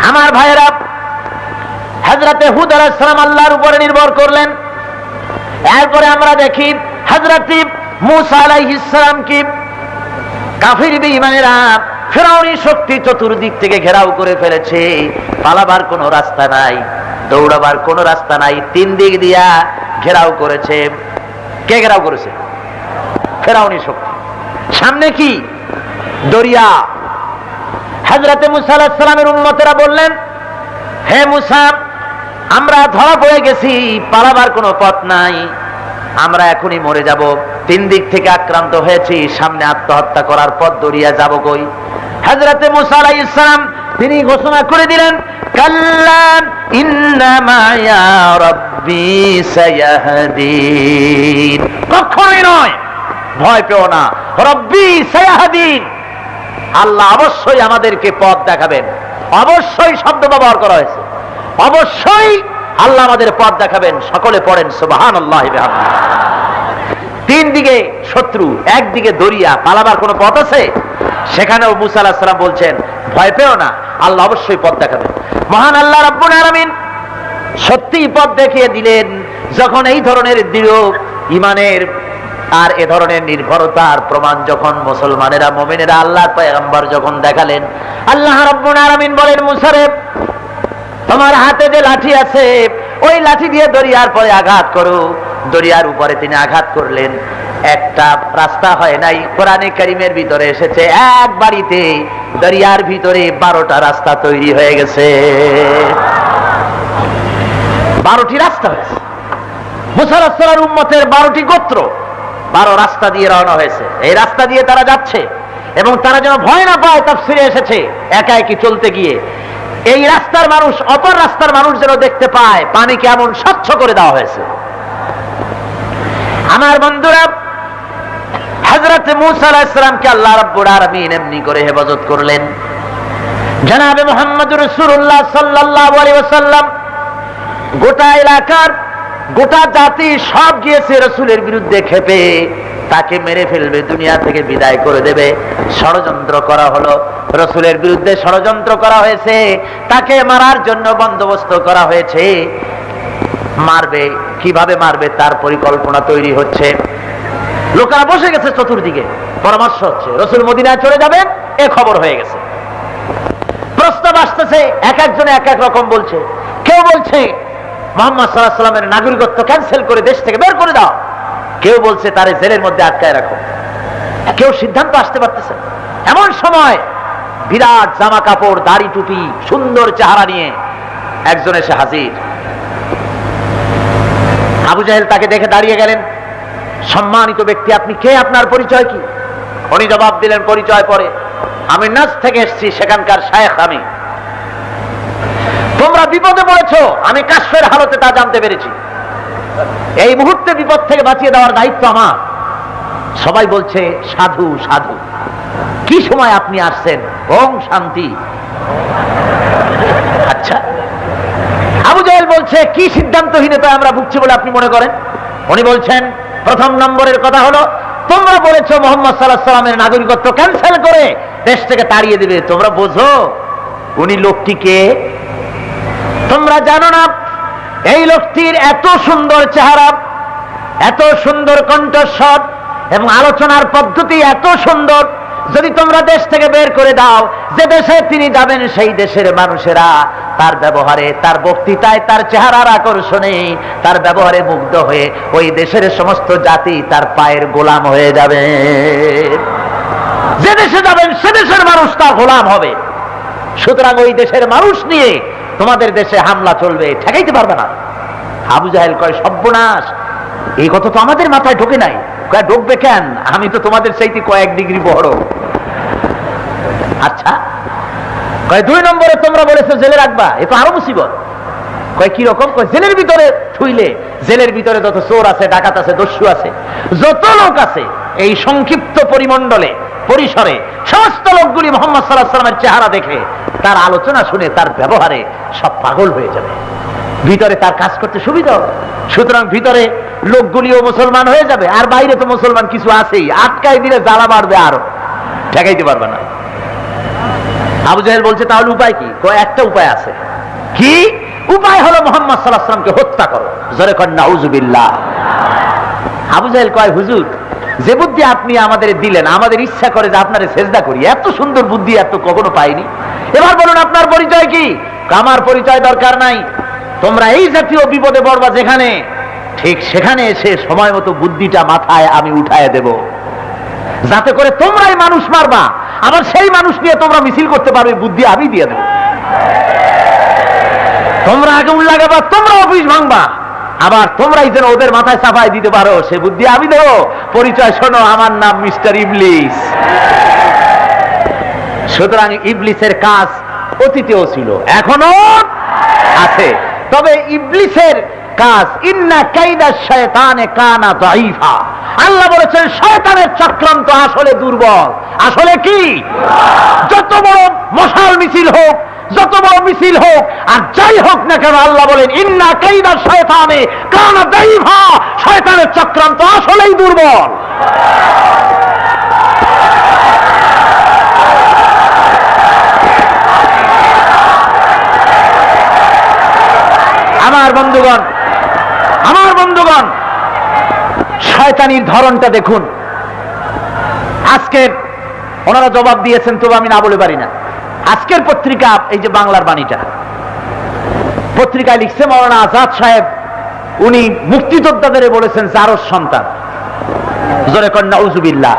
আমার ভাইয়েরা, হযরতে হুদ আলাইহিস সালাম আল্লাহর উপরে নির্ভর করলেন। এরপরে আমরা দেখি হযরতে মূসা আলাইহিস সালাম কি কাফির বেঈমানেরা ফিরআউনি শক্তি চতুর্দিক থেকে ঘেরাও করে ফেলেছে, পালাবার কোনো রাস্তা নাই, দৌড়াবার কোনো রাস্তা নাই, 3 দিক দিয়া ঘেরাও করেছে। কে ঘেরাও করেছে? ফিরআউনি শক্তি। সামনে কি? দরিয়া। হযরতে মূসা আলাইহিস সালামের উম্মতেরা বললেন, হে মূসা, আমরা ধরা পড়ে গেছি, পালাবার কোনো পথ নাই, আমরা এখনই মরে যাব, 3 দিক থেকে আক্রান্ত হয়েছি, সামনে আত্মহত্যা করার পথ, দরিয়া যাব কই? হযরতে মূসা আলাইহিস সালাম তিনি ঘোষণা করে দিলেন, কাল্লা ইন্না মা'য়া রাব্বি সায়াহদিন, কখনোই নয়, ভয় পেও না, রব্বি সায়াহদিন, আল্লাহ অবশ্যই আমাদেরকে পথ দেখাবেন। অবশ্যই শব্দ ব্যবহার করা হয়েছে, অবশ্যই আল্লাহ আমাদের পথ দেখাবেন। সকলে পড়েন সুবহানাল্লাহি ওয়া বিহামদিহি। 3 দিকে শত্রু, একদিকে দরিয়া, পালাবার কোনো পথ আছে? সেখানেও মূসা আলাইহিস সালাম বলছেন, ভয় পেও না, আল্লাহ অবশ্যই পথ দেখাবেন। মহান আল্লাহ রাব্বুল আলামিন সত্যিই পথ দেখিয়ে দিলেন। যখন এই ধরনের দৃঢ় ঈমানের আর এ ধরনের নির্ভরতার প্রমাণ যখন মুসলমানেরা, মুমিনেরা আল্লাহর পয়গম্বর যখন দেখালেন, আল্লাহ রাব্বুল আলামিন বলেন, মূসা রে, তোমার হাতে যে লাঠি আছে, ওই লাঠি দিয়ে দরিয়ার পরে আঘাত করো। দরিয়ার উপরে তিনি আঘাত করলেন, একটা রাস্তা হয় নাই। কোরআনে কারীমের ভিতরে এসেছে, এক বাড়িতে দরিয়ার ভিতরে 12টা রাস্তা তৈরি হয়ে গেছে। 12টি রাস্তা হয়েছে। মূসা আলাইহিস সালামের উম্মতের 12টি গোত্র 12 রাস্তা দিয়ে রওনা হয়েছে। এই রাস্তা দিয়ে তারা যাচ্ছে, এবং তারা যেন ভয় না পায়, তাফসীরে এসেছে একা একই চলতে গিয়ে এই রাস্তার মানুষ অপর রাস্তার মানুষ যেন দেখতে পায়, পানিকে এমন স্বচ্ছ করে দেওয়া হয়েছে। আমার বন্ধুরা, হযরত মূসা আলাইহিস সালামকে আল্লাহ রাব্বুল আলামিন এমনি করে হেফাজত করলেন। জনাবে মুহাম্মদুর রাসূলুল্লাহ সাল্লাল্লাহু আলাইহি ওয়াসাল্লাম গোটা এলাকার গোটা জাতি সব গিয়েছে রাসূলের বিরুদ্ধে ক্ষেপে, তাকে মেরে ফেলবে, দুনিয়া থেকে বিদায় করে দেবে। ষড়যন্ত্র করা হলো, রাসূলের বিরুদ্ধে ষড়যন্ত্র করা হয়েছে, তাকে মারার জন্য বন্দোবস্ত করা হয়েছে। মারবে, কিভাবে মারবে তার পরিকল্পনা তৈরি হচ্ছে। লোকেরা বসে গেছে চতুর্দিকে, পরামর্শ হচ্ছে রাসূল মদিনায় চলে যাবেন, এ খবর হয়ে গেছে। প্রস্তাব আসতেছে, এক একজনে এক এক রকম বলছে। কেউ বলছে মুহাম্মদ সাল্লাল্লাহু আলাইহি ওয়াসাল্লামের নাগরিকত্ব ক্যান্সেল করে দেশ থেকে বের করে দাও, কেউ বলছে তারে জেলের মধ্যে আটকায় রাখো। কেউ সিদ্ধান্ত আসতে পারতেছে। এমন সময় বিরাট জামা কাপড়, দাড়ি টুপি, সুন্দর চেহারা নিয়ে একজন এসে হাজির। আবু জাহেল তাকে দেখে দাঁড়িয়ে গেলেন। সম্মানিত ব্যক্তি, আপনি কে, আপনার পরিচয় কি? উনি জবাব দিলেন পরিচয় পরে, আমি নাজ থেকে এসেছি, সেখানকার শায়েখ আমি। তোমরা বিপদে পড়েছো, আমি কাশফের হালতে তা জানতে পেরেছি। এই মুহূর্তে বিপদ থেকে বাঁচিয়ে দেওয়ার দায়িত্ব আমার। সবাই বলছে সাধু সাধু। কি সময় আপনি আসছেন? ওম শান্তি। আচ্ছা, আবু জাহেল বলছে কি সিদ্ধান্তহীনতায় আমরা ভুগছি বলে আপনি মনে করেন? উনি বলছেন প্রথম নম্বরের কথা হলো, তোমরা বলেছো মুহাম্মদ সাল্লাল্লাহু আলাইহি ওয়াসাল্লামের নাগরিকত্ব ক্যান্সেল করে দেশ থেকে তাড়িয়ে দিবে। তোমরা বোঝো উনি লোকটিকে? তোমরা জানো না এই লোকটির এত সুন্দর চেহারা, এত সুন্দর কণ্ঠস্বর এবং আলোচনার পদ্ধতি এত সুন্দর, যদি তোমরা দেশ থেকে বের করে দাও, যে দেশে তিনি যাবেন সেই দেশের মানুষেরা তার ব্যবহারে, তার বক্তৃতায়, তার চেহারার আকর্ষণে, তার ব্যবহারে মুগ্ধ হয়ে ওই দেশের সমস্ত জাতি তার পায়ের গোলাম হয়ে যাবে। যে দেশে যাবেন সে দেশের মানুষ তার গোলাম হবে। সুতরাং ওই দেশের মানুষ নিয়ে তোমাদের দেশে হামলা চলবে, ঠেকাইতে পারবে না। আবু জাহেল কয় সর্বনাশ, এই কথা তো আমাদের মাথায় ঢোকে নাই। কয় ঢুকবে কেন? আমি তো তোমাদের চাইতে কয়েক ডিগ্রি বড়। আচ্ছা, কয় দুই নম্বরে তোমরা বলেছো জেলে রাখবা, এ তো আরো মুসিবত। কয় কি রকম? কয় জেলের ভিতরে থুইলে, জেলের ভিতরে যত চোর আছে, ডাকাত আছে, দস্যু আছে, যত লোক আছে, এই সংক্ষিপ্ত পরিমণ্ডলে, পরিসরে সমস্ত লোকগুলি মুহাম্মদ সাল্লাল্লাহু আলাইহি ওয়াসাল্লামের চেহারা দেখে, তার আলোচনা শুনে, তার ব্যবহারে সব পাগল হয়ে যাবে। ভিতরে তার কাজ করতে সুবিধা হবে। সুতরাং ভিতরে লোকগুলিও মুসলমান হয়ে যাবে, আর বাইরে তো মুসলমান কিছু আছেই, আটকাই দিলে জ্বালা বাড়বে, আরো ঠেকাইতে পারবে না। আবু জাহেল বলছে তাহলে উপায় কি? কয় একটা উপায় আছে। কি উপায়? হলো মুহাম্মদ সাল্লাল্লাহু আলাইহি ওয়াসাল্লামকে হত্যা করো। জোরে কর নাউযুবিল্লাহ। আবু জাহেল কয় হুজুর, যে বুদ্ধি আপনি আমাদের দিলেন, আমাদের ইচ্ছা করে যে আপনারে সেজদা করি, এত সুন্দর বুদ্ধি এত কখনো পাইনি। এবার বলুন আপনার পরিচয় কি? আমার পরিচয় দরকার নাই, তোমরা এই জাতীয় বিপদে পড়বা যেখানে, ঠিক সেখানে এসে সময় মতো বুদ্ধিটা মাথায় আমি উঠায় দেব, যাতে করে তোমরাই মানুষ মারবা, আবার সেই মানুষ নিয়ে তোমরা মিছিল করতে পারবে, বুদ্ধি আমি দিয়ে দেব। তোমরা আগুন লাগাবা, তোমরা অফিস ভাঙবা, আবার তোমরাই যেন ওদের মাথায় চাপাই দিতে পারো, সে বুদ্ধি আমি দেব। পরিচয় শোনো, আমার নাম মিস্টার ইবলিস। সুতরাং ইবলিসের কাজ অতীতেও ছিল, এখনো আছে। তবে ইবলিসের কাজ ইন্না কাইদা শায়তানে কানা দাঈফা। আল্লাহ বলেছেন শয়তানের চক্রান্ত আসলে দুর্বল। আসলে কি? যত বড় মশাল মিছিল হোক, যত বড় মিছিল হোক, আর যাই হোক না কেন, আল্লাহ বলেন ইন্না কাইদা শায়তানে কানা দাঈফা। শয়তানের চক্রান্ত আসলেই দুর্বল। আমার বন্ধুগণ, শয়তানির ধরনটা দেখুন। আজকের ওনারা জবাব দিয়েছেন, তবু আমি না বলে পারি না। আজকের পত্রিকা, এই যে বাংলার বাণীটা, পত্রিকায় লিখছে মাওলানা আজাদ সাহেব, উনি মুক্তিযোদ্ধাদের বলেছেন জারজ সন্তান। জোরে কর নাউযুবিল্লাহ।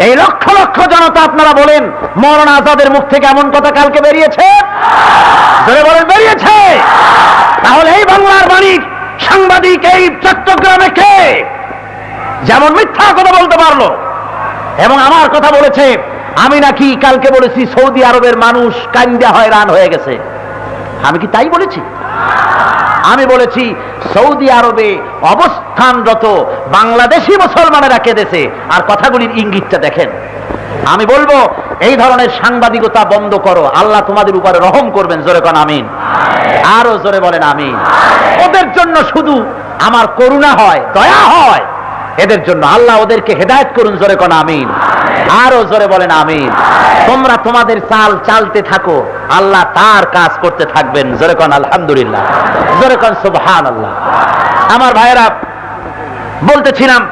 এই লক্ষ লক্ষ জনতা আপনারা বলেন মাওলানা আজাদের মুখ থেকে এমন কথা কালকে বেরিয়েছে? জোরে বলেন বেরিয়েছে? তাহলে এই বাংলার বাণীর সাংবাদিক এই চট্টগ্রামে কে যেমন মিথ্যা কথা বলতে পারলো এবং আমার কথা বলেছে? আমি নাকি কালকে বলেছি সৌদি আরবের মানুষ কান্দা হয়রান হয়ে গেছে। আমি কি তাই বলেছি? আমি বলেছি সৌদি আরবে অবস্থানরত বাংলাদেশি মুসলমানেরা কেঁদেছে। আর কথাগুলির ইঙ্গিতটা দেখেন। আমি বলবো এই ধরনের সাংবাদিকতা বন্ধ করো, আল্লাহ তোমাদের উপরে রহম করবেন। জোরে কোন আমিন। আরো জোরে বলেন আমিন। ওদের জন্য শুধু আমার করুণা হয়, দয়া হয়, এদের জন্য আল্লাহ ওদেরকে হেদায়েত করুন। জোরে কোন আমিন। আরো জোরে বলেন আমিন। তোমরা তোমাদের চাল চালতে থাকো, আল্লাহ তার কাজ করতে থাকবেন। জোরে কোন আলহামদুলিল্লাহ, জোরে কোন সুবহানাল্লাহ। আমার ভাইয়েরা, বলতেছিলাম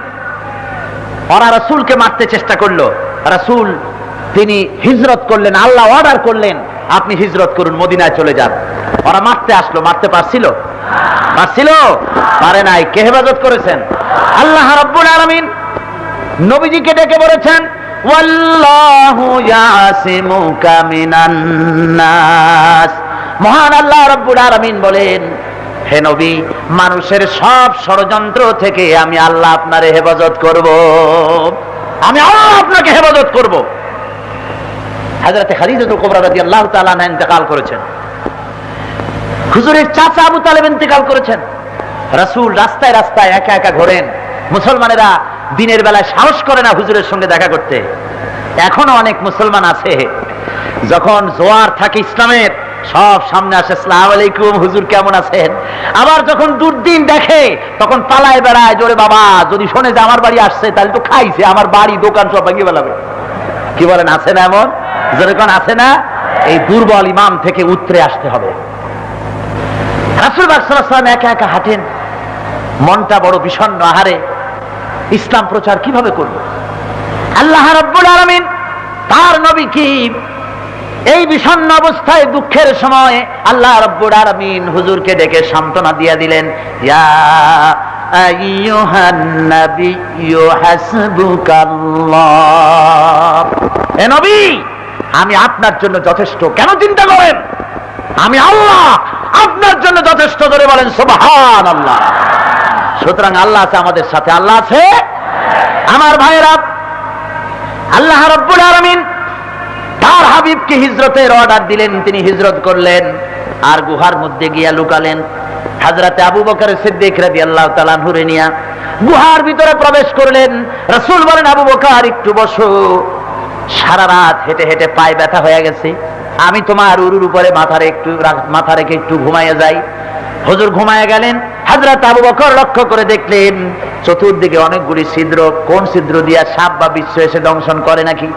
ওরা রাসূলকে মারতে চেষ্টা করলো। রাসূল তিনি হিজরত করলেন, আল্লাহ অর্ডার করলেন আপনি হিজরত করুন, মদিনায় চলে যান। ওরা মারতে আসলো, মারতে পারছিল? পারছিল? পারে নাই। কে হেফাজত করেছেন? আল্লাহ রাব্বুল আলামিন নবীজিকে ডেকে বলেছেন, ওয়াল্লাহু ইয়াসিমুকা মিনান নাস। মহান আল্লাহ রাব্বুল আলামিন বলেন, হে নবী, মানুষের সব ষড়যন্ত্র থেকে আমি আল্লাহ আপনারে হেফাজত করব, আমি আল্লাহ আপনাকে হেফাজত করব। হযরত খাদিজাতুল কুবরা রাদিয়াল্লাহু তাআলা আনহা ইন্তেকাল করেছেন। হুজুরের চাচা আবু তালেব ইন্তেকাল করেছেন। রাসূল রাস্তায় রাস্তায় একা একা ঘোরেন। মুসলমানেরা দিনের বেলায় সাহস করে না হুজুরের সঙ্গে দেখা করতে। এখনো অনেক মুসলমান আছে, যখন জোয়ার থাকে ইসলামের, সব সামনে আসে, আসসালামু আলাইকুম হুজুর কেমন আছেন। আবার যখন দুর্দিন দেখে তখন পালায় বেড়ায়, জোরে বাবা যদি শোনে যে আমার বাড়ি আসছে তাহলে তো খাইছে, আমার বাড়ি দোকান সব ভেঙে ফেলাবে। কি বলেন, আছে না এমন? যেরকম আছে না? এই দুর্বল ইমাম থেকে উতরে আসতে হবে। রাসূল সাল্লাল্লাহু আলাইহি ওয়াসাল্লাম একা একা হাঁটেন, মনটা বড় বিষণ্ণ। আহারে, ইসলাম প্রচার কিভাবে করব? আল্লাহ রাব্বুল আলামিন তার নবী কি এই বিষণ্ণ অবস্থায়, দুঃখের সময় আল্লাহ রাব্বুল আলামিন হুজুরকে ডেকে সান্ত্বনা দিয়ে দিলেন, ইয়া আইয়ুহান নাবিয়্যু হাসবুকাল্লাহ। হে নবী, আমি আপনার জন্য যথেষ্ট। কেন চিন্তা করেন? আমি আল্লাহ আপনার জন্য যথেষ্ট। ধরে বলেন সুবহানাল্লাহ। সুতরাং আল্লাহ আছে আমাদের সাথে, আল্লাহ আছে। আমার ভাইয়েরা, আল্লাহ রাব্বুল আলামিন তার হাবিবকে হিজরতের অর্ডার দিলেন, তিনি হিজরত করলেন আর গুহার মধ্যে গিয়া লুকালেন। হযরতে আবু বকর সিদ্দিক রাদিয়াল্লাহু তাআলা আনহুরে নিয়া গুহার ভিতরে প্রবেশ করলেন। রাসূল বলেন, আবু বকর একটু বসো, সারা রাত হেঁটে হেঁটে পায়ে ব্যথা হয়ে গেছে, আমি তোমার উরুর উপরে মাথা রেখে একটু ঘুমাইয়া যাই। হুজুর ঘুমাইয়া গেলেন। হযরত আবু বকর লক্ষ্য করে দেখলেন চতুর্দিকে অনেকগুলি ছিদ্র। কোন ছিদ্র দিয়া সাপ বা বিচ্ছু এসে দংশন করে নাকি।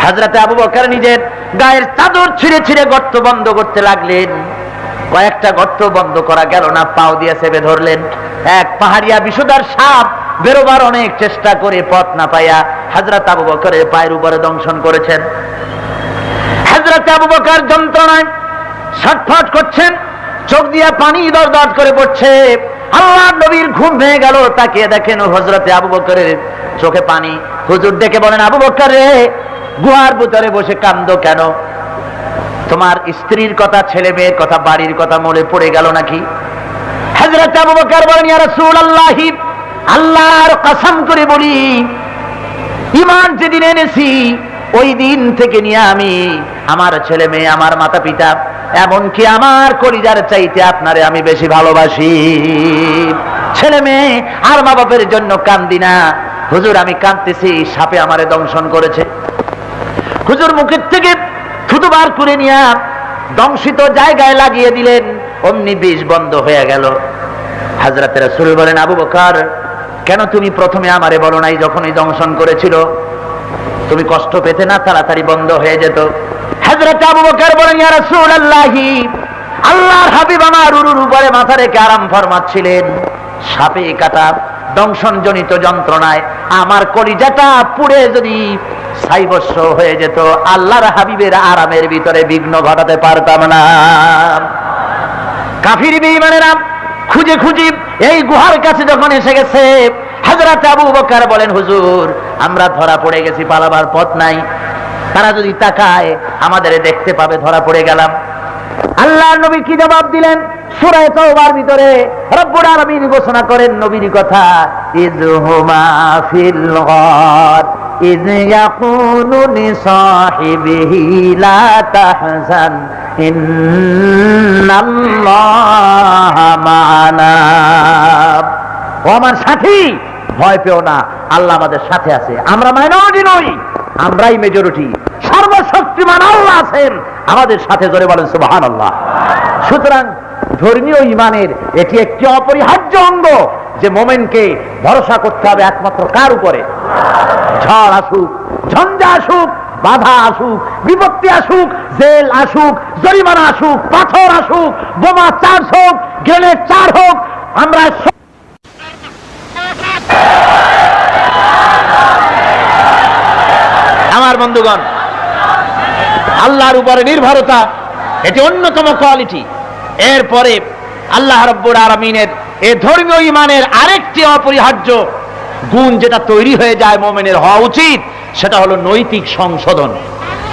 হযরতে আবু বকর নিজের গায়ের চাদর ছিঁড়ে ছিঁড়ে গর্ত বন্ধ করতে লাগলেন। কয়েকটা গর্ত বন্ধ করা গেল না, পাও দিয়ে চেপে ধরলেন। এক পাহাড়িয়া বিষধর সাপ বেরোবার অনেক চেষ্টা করে পথ না পাইয়া হযরত আবু বকরের পায়ের উপরে দংশন করেছেন। হযরত আবু বকর যন্ত্রণায় ছটফট করছেন, চোখ দিয়ে পানি দরদর করে পড়ছে। আল্লাহর নবীর ঘুম ভেঙে গেল, তাকিয়ে দেখেন হযরতে আবু বকরের চোখে পানি। হুজুর ডেকে বলেন, আবু বকর রে, গুহার ভিতরে বসে কান্দো কেন? তোমার স্ত্রীর কথা, ছেলে মেয়ের কথা, বাড়ির কথা মনে পড়ে গেল নাকি? হযরত আবু বকর বলেন, ইয়া রাসূলুল্লাহ, আল্লাহর কসম করে বলি, ঈমান যেদিন এনেছি ওই দিন থেকে নিয়ে আমি আমার ছেলে মেয়ে, আমার মাতা পিতা, এমনকি আমার কলিজার চাইতে আপনারে আমি বেশি ভালোবাসি। ছেলে মেয়ে আর মা বাপের জন্য কান্দি না। হুজুর আমি কাঁদতেছি, সাপে আমারে দংশন করেছে। হুজুর মুখের থেকে থুতু বার করে নিয়ে দংশিত জায়গায় লাগিয়ে দিলেন, অমনি বিষ বন্ধ হয়ে গেল। হযরত রাসূল বলেন, আবু বকর, কেন তুমি প্রথমে আমারে বলো নাই যখনই দংশন করেছিল? তুমি কষ্ট পেতে না, তাড়াতাড়ি বন্ধ হয়ে যেত। হযরত আবু বকর বলেন, ইয়া রাসূলুল্লাহ, আল্লাহর হাবিব আমার উরুর উপরে মাথা রেখে আরাম ফরমাচ্ছিলেন, সাপে কাটা দংশন জনিত যন্ত্রণায় আমার কলিজাটা পুড়ে যদি ছাইভস্ম হয়ে যেত, আল্লাহর হাবিবের আরামের ভিতরে বিঘ্ন ঘটাতে পারতাম না। কাফির বেঈমানেরা খুঁজে খুঁজে এই গুহার কাছে যখন এসে গেছে, হযরত আবু বকর বলেন, হুজুর আমরা ধরা পড়ে গেছি, পালাবার পথ নাই। তারা যদি তাকায় আমাদের দেখতে পাবে, ধরা পড়ে গেলাম। আল্লাহর নবী কি জবাব দিলেন? সূরা তাওবার ভিতরে রব্বুল আলামিন ঘোষণা করেন নবীর কথা, ইযহুমা ফিল গার ইয ইয়াকুলু লিসাহিবিহি লা তাহজান ইন্নাল্লাহা মা'ানা। ও আমার সাথী, ভয় পেও না, আল্লাহ আমাদের সাথে আছে। আমরা মাইনরিটি নই, আমরাই মেজরিটি। সর্বস্ব শক্তিমান আল্লাহ আছেন আমাদের সাথে, জোরে বলেন সুবহানাল্লাহ। সুতরাং ধর্মীয় ঈমানের এটি একটি অপরিহার্য অঙ্গ যে মুমিনকে ভরসা করতে হবে একমাত্র কার উপরে? ঝড় আসুক, ঝঞ্ঝা আসুক, বাধা আসুক, বিপত্তি আসুক, জেল আসুক, জরিমানা আসুক, পাথর আসুক, বোমা চার্জ হোক, গ্রেনেড চার হোক, আমরা আমার বন্ধুগণ, আল্লাহর উপরে নির্ভরতা এটি অন্যতম কোয়ালিটি। এরপরে আল্লাহ রাব্বুল আলামিনের এই ধর্মীয় ঈমানের আরেকটি অপরিহার্য গুণ যেটা তৈরি হয়ে যায় মুমিনের হওয়া উচিত, সেটা হলো নৈতিক সংশোধন,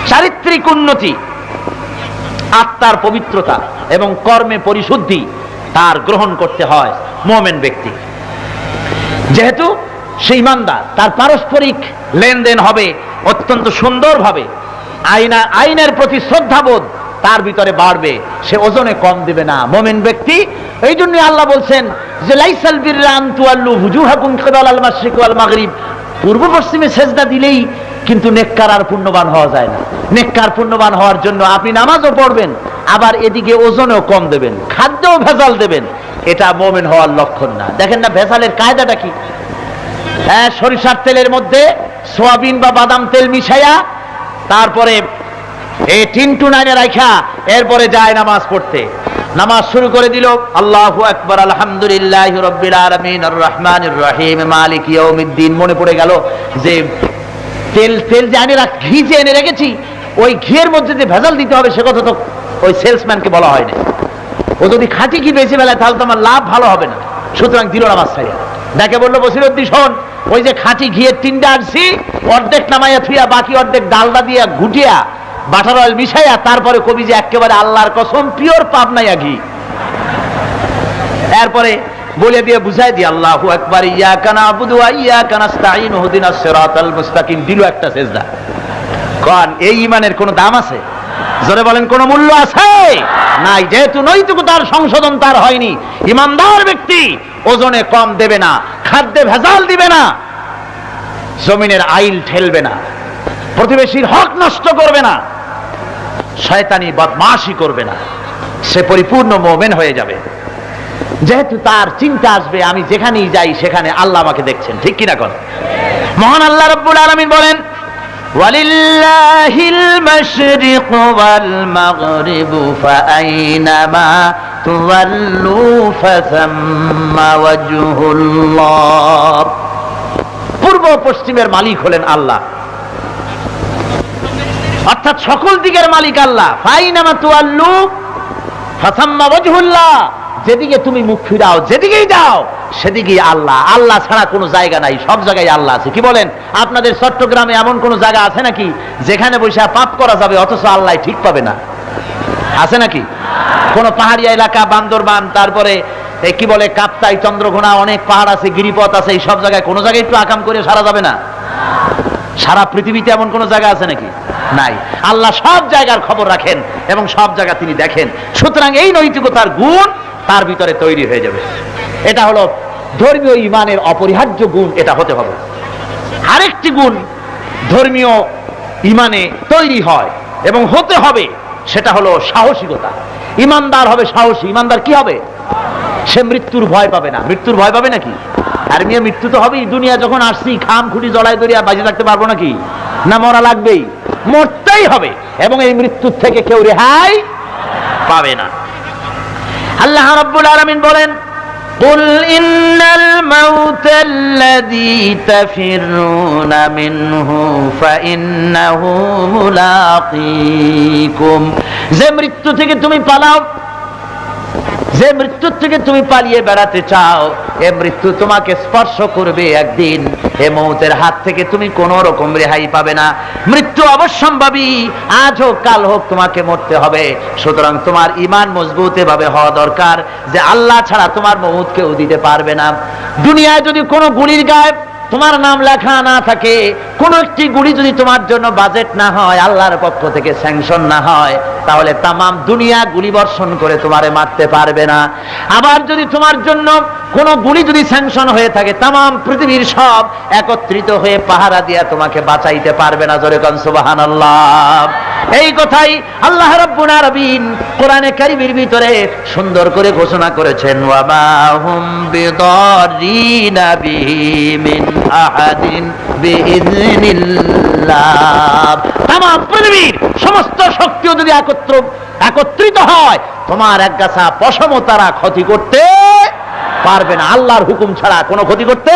চারিত্রিক উন্নতি, আত্মার পবিত্রতা এবং কর্মে পরিশুদ্ধি তার গ্রহণ করতে হয় মুমিন ব্যক্তি। যেহেতু সে ঈমানদার, তার পারস্পরিক লেনদেন হবে অত্যন্ত সুন্দরভাবে, আইনের প্রতি শ্রদ্ধাবোধ তার ভিতরে বাড়বে, সে ওজনে কম দিবে না মুমিন ব্যক্তি। এই জন্য আল্লাহ বলছেন যে লাইসাল বিররা আন তুওয়াল্লু ওয়ুজুহাকুম কিবালাল মাশরিক ওয়াল মাগরিব, পূর্ব পশ্চিমে সেজদা দিলেই কিন্তু নেককার আর পুণ্যবান হওয়া যায় না। নেককার পুণ্যবান হওয়ার জন্য আপনি নামাজও পড়বেন, আবার এদিকে ওজনেও কম দেবেন, খাদ্যও ভেজাল দেবেন, এটা মুমিন হওয়ার লক্ষণ না। দেখেন না ভেজালের কায়দাটা কি? হ্যাঁ, সরিষার তেলের মধ্যে সোয়াবিন বা বাদাম তেল মিশাইয়া তারপরে এই টিন্টু নাইনে রাখা এরপরে যায় নামাজ পড়তে। নামাজ শুরু করে দিল, আল্লাহু আকবার, আলহামদুলিল্লাহি রাব্বিল আলামিন আর রহমানির রহিম মালিক ইয়াউমিদ্দিন। মনে পড়ে গেল যে তেল যে ঘি যে এনে রেখেছি, ওই ঘিয়ের মধ্যে যে ভেজাল দিতে হবে সে কথা তো ওই সেলসম্যানকে বলা হয়নি। ও যদি খাঁটি ঘি বেশি বেলায় তাহলে তো আমার লাভ ভালো হবে না। সুতরাং দিল নামাজ ছাড়িয়া, দেখে বললো বসিরউদ্দিন শোন, ওই যে খাঁটি ঘিয়ের টিনটা আনছি, অর্ধেক নামাইয়া থুইয়া বাকি অর্ধেক ডালডা দিয়া ঘুটিয়া বাটার অয়েল মিশাইয়া তারপরে কবি যে একেবারে আল্লাহর কসম পিওর পাবনাইয়া ঘি। এরপরে বলে দিয়ে বুঝাই দিয়ে আল্লাহু আকবার, ইয়াকা না'বুদু ওয়া ইয়াকা নাস্তাঈন ইহদিনাস সিরাতাল মুস্তাকিম, দিল একটা সেজদা। কোন এই ঈমানের কোনো দাম আছে? জোরে বলেন, কোনো মূল্য আছে? নাই। যেহেতু নৈতিকতার সংশোধন তার হয়নি, ঈমানদার ব্যক্তি ওজনে কম দেবে না, খাদ্যে ভেজাল দিবে না, জমিনের আইল ঠেলবে না, প্রতিবেশীর হক নষ্ট করবে না, শয়তানি বদমাশি করবে না, সে পরিপূর্ণ মুমিন হয়ে যাবে। যেহেতু তার চিন্তা আসবে আমি যেখানেই যাই সেখানে আল্লাহ আমাকে দেখছেন, ঠিক কিনা? কর মহান আল্লাহ রাব্বুল আলামিন বলেন ওয়ালিল্লাহিল মাশরিকু ওয়াল মাগরিবু ফাআইনামা তুওয়াল্লু ফাসাম্মা ওয়াজহুল্লাহ। পূর্ব পশ্চিমের মালিক হলেন আল্লাহ, অর্থাৎ সকল দিকের মালিক আল্লাহ। ফাআইনামা তুওয়াল্লু ফাসাম্মা ওয়াজহুল্লাহ, যেদিকে তুমি মুখ ফিরাও, যেদিকেই যাও সেদিকেই আল্লাহ। আল্লাহ ছাড়া কোনো জায়গা নাই, সব জায়গায় আল্লাহ আছে। কি বলেন? আপনাদের চট্টগ্রামে এমন কোন জায়গা আছে নাকি যেখানে বসে পাপ করা যাবে অথচ আল্লাহ ঠিক পাবে না? আছে নাকি? কোন পাহাড়ি এলাকা, বান্দরবান, তারপরে কি বলে কাপ্তাই, চন্দ্রঘোনা, অনেক পাহাড় আছে, গিরিপথ আছে, এই সব জায়গায় কোনো জায়গায় একটু আকাম করে সারা যাবে না? সারা পৃথিবীতে এমন কোন জায়গা আছে নাকি? নাই। আল্লাহ সব জায়গার খবর রাখেন এবং সব জায়গা তিনি দেখেন। সুতরাং এই নৈতিকতার গুণ তার ভিতরে তৈরি হয়ে যাবে। এটা হলো ধর্মীয় ঈমানের অপরিহার্য গুণ, এটা হতে হবে। আরেকটি গুণ ধর্মীয় ঈমানে তৈরি হয় এবং হতে হবে, সেটা হলো সাহসিকতা। ঈমানদার হবে সাহসী। ঈমানদার কি হবে? সে মৃত্যুর ভয় পাবে না। মৃত্যুর ভয় পাবে নাকি? আর মেয়ে মৃত্যু তো হবেই। দুনিয়া যখন আসছি খাম খুঁটি জড়াই ধরিয়া বাঁচে থাকতে পারবো নাকি? না, মরা লাগবেই, মরতেই হবে, এবং এই মৃত্যুর থেকে কেউ রেহাই পাবে না। আল্লাহ রাব্বুল আলামিন বলেন কুল ইন্নাল মাউতাল্লাযী তাফিরুনা মিনহু ফাইন্নাহু মুলাকীকুম, যে মৃত্যু থেকে তুমি পালাও, যে মৃত্যুর থেকে তুমি পালিয়ে বেড়াতে চাও, এ মৃত্যু তোমাকে স্পর্শ করবে একদিন। এ মৌতের হাত থেকে তুমি কোন রকম রেহাই পাবে না। মৃত্যু অবশ্যম্ভাবী, আজ হোক কাল হোক তোমাকে মরতে হবে। সুতরাং তোমার ঈমান মজবুত এভাবে হওয়া দরকার যে আল্লাহ ছাড়া তোমার মৌত কেউ দিতে পারবে না। দুনিয়ায় যদি কোনো গুলির গায়ে তোমার নাম লেখা না থাকে, কোন একটি গুলি যদি তোমার জন্য বাজেট না হয়, আল্লাহর পক্ষ থেকে স্যাংশন না হয়, তাহলে তামাম দুনিয়া গুলি বর্ষণ করে তোমারে মারতে পারবে না। আবার যদি তোমার জন্য কোন গুলি যদি স্যাংশন হয়ে থাকে, তামাম পৃথিবীর সব একত্রিত হয়ে পাহারা দিয়া তোমাকে বাঁচাইতে পারবে না। জোরে কোন সুবহানাল্লাহ। এই কথাই আল্লাহ রাব্বুল আলামিন কোরআনে কারীমের ভিতরে সুন্দর করে ঘোষণা করেছেন, ওয়া মা হুম বিদারিনা বিহি মিন আহাদিন বিইذনিল্লাহ। তামাম পৃথিবীর সমস্ত শক্তিও যদি একত্রিত হয়, তোমার একগাছা পশমও তারা ক্ষতি করতে পারবে না। আল্লাহর হুকুম ছাড়া কোনো ক্ষতি করতে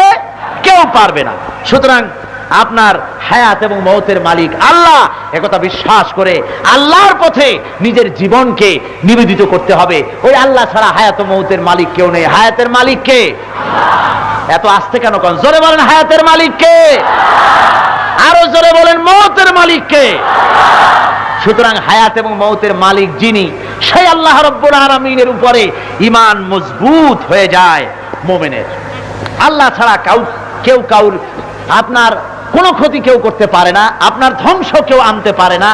কেউ পারবে না। সুতরাং আপনার হায়াত এবং মওতের মালিক আল্লাহ, একথা বিশ্বাস করে আল্লাহর পথে নিজের জীবনকে নিবেদিত করতে হবে। ওই আল্লাহ ছাড়া হায়াত ও মওতের মালিক কেউ নেই। হায়াতের মালিক কে? এত আস্তে কেন কোন? জোরে বলেন হায়াতের মালিক কে? আরো জোরে বলেন মওতের মালিক কে? সুতরাং হায়াত এবং মওতের মালিক যিনি, সেই আল্লাহ রাব্বুল আলামিনের উপরে ঈমান মজবুত হয়ে যায় মুমিনের। আল্লাহ ছাড়া কেউ কাউর আপনার কোনো ক্ষতি কেউ করতে পারে না, আপনার ধ্বংস কেউ আনতে পারে না।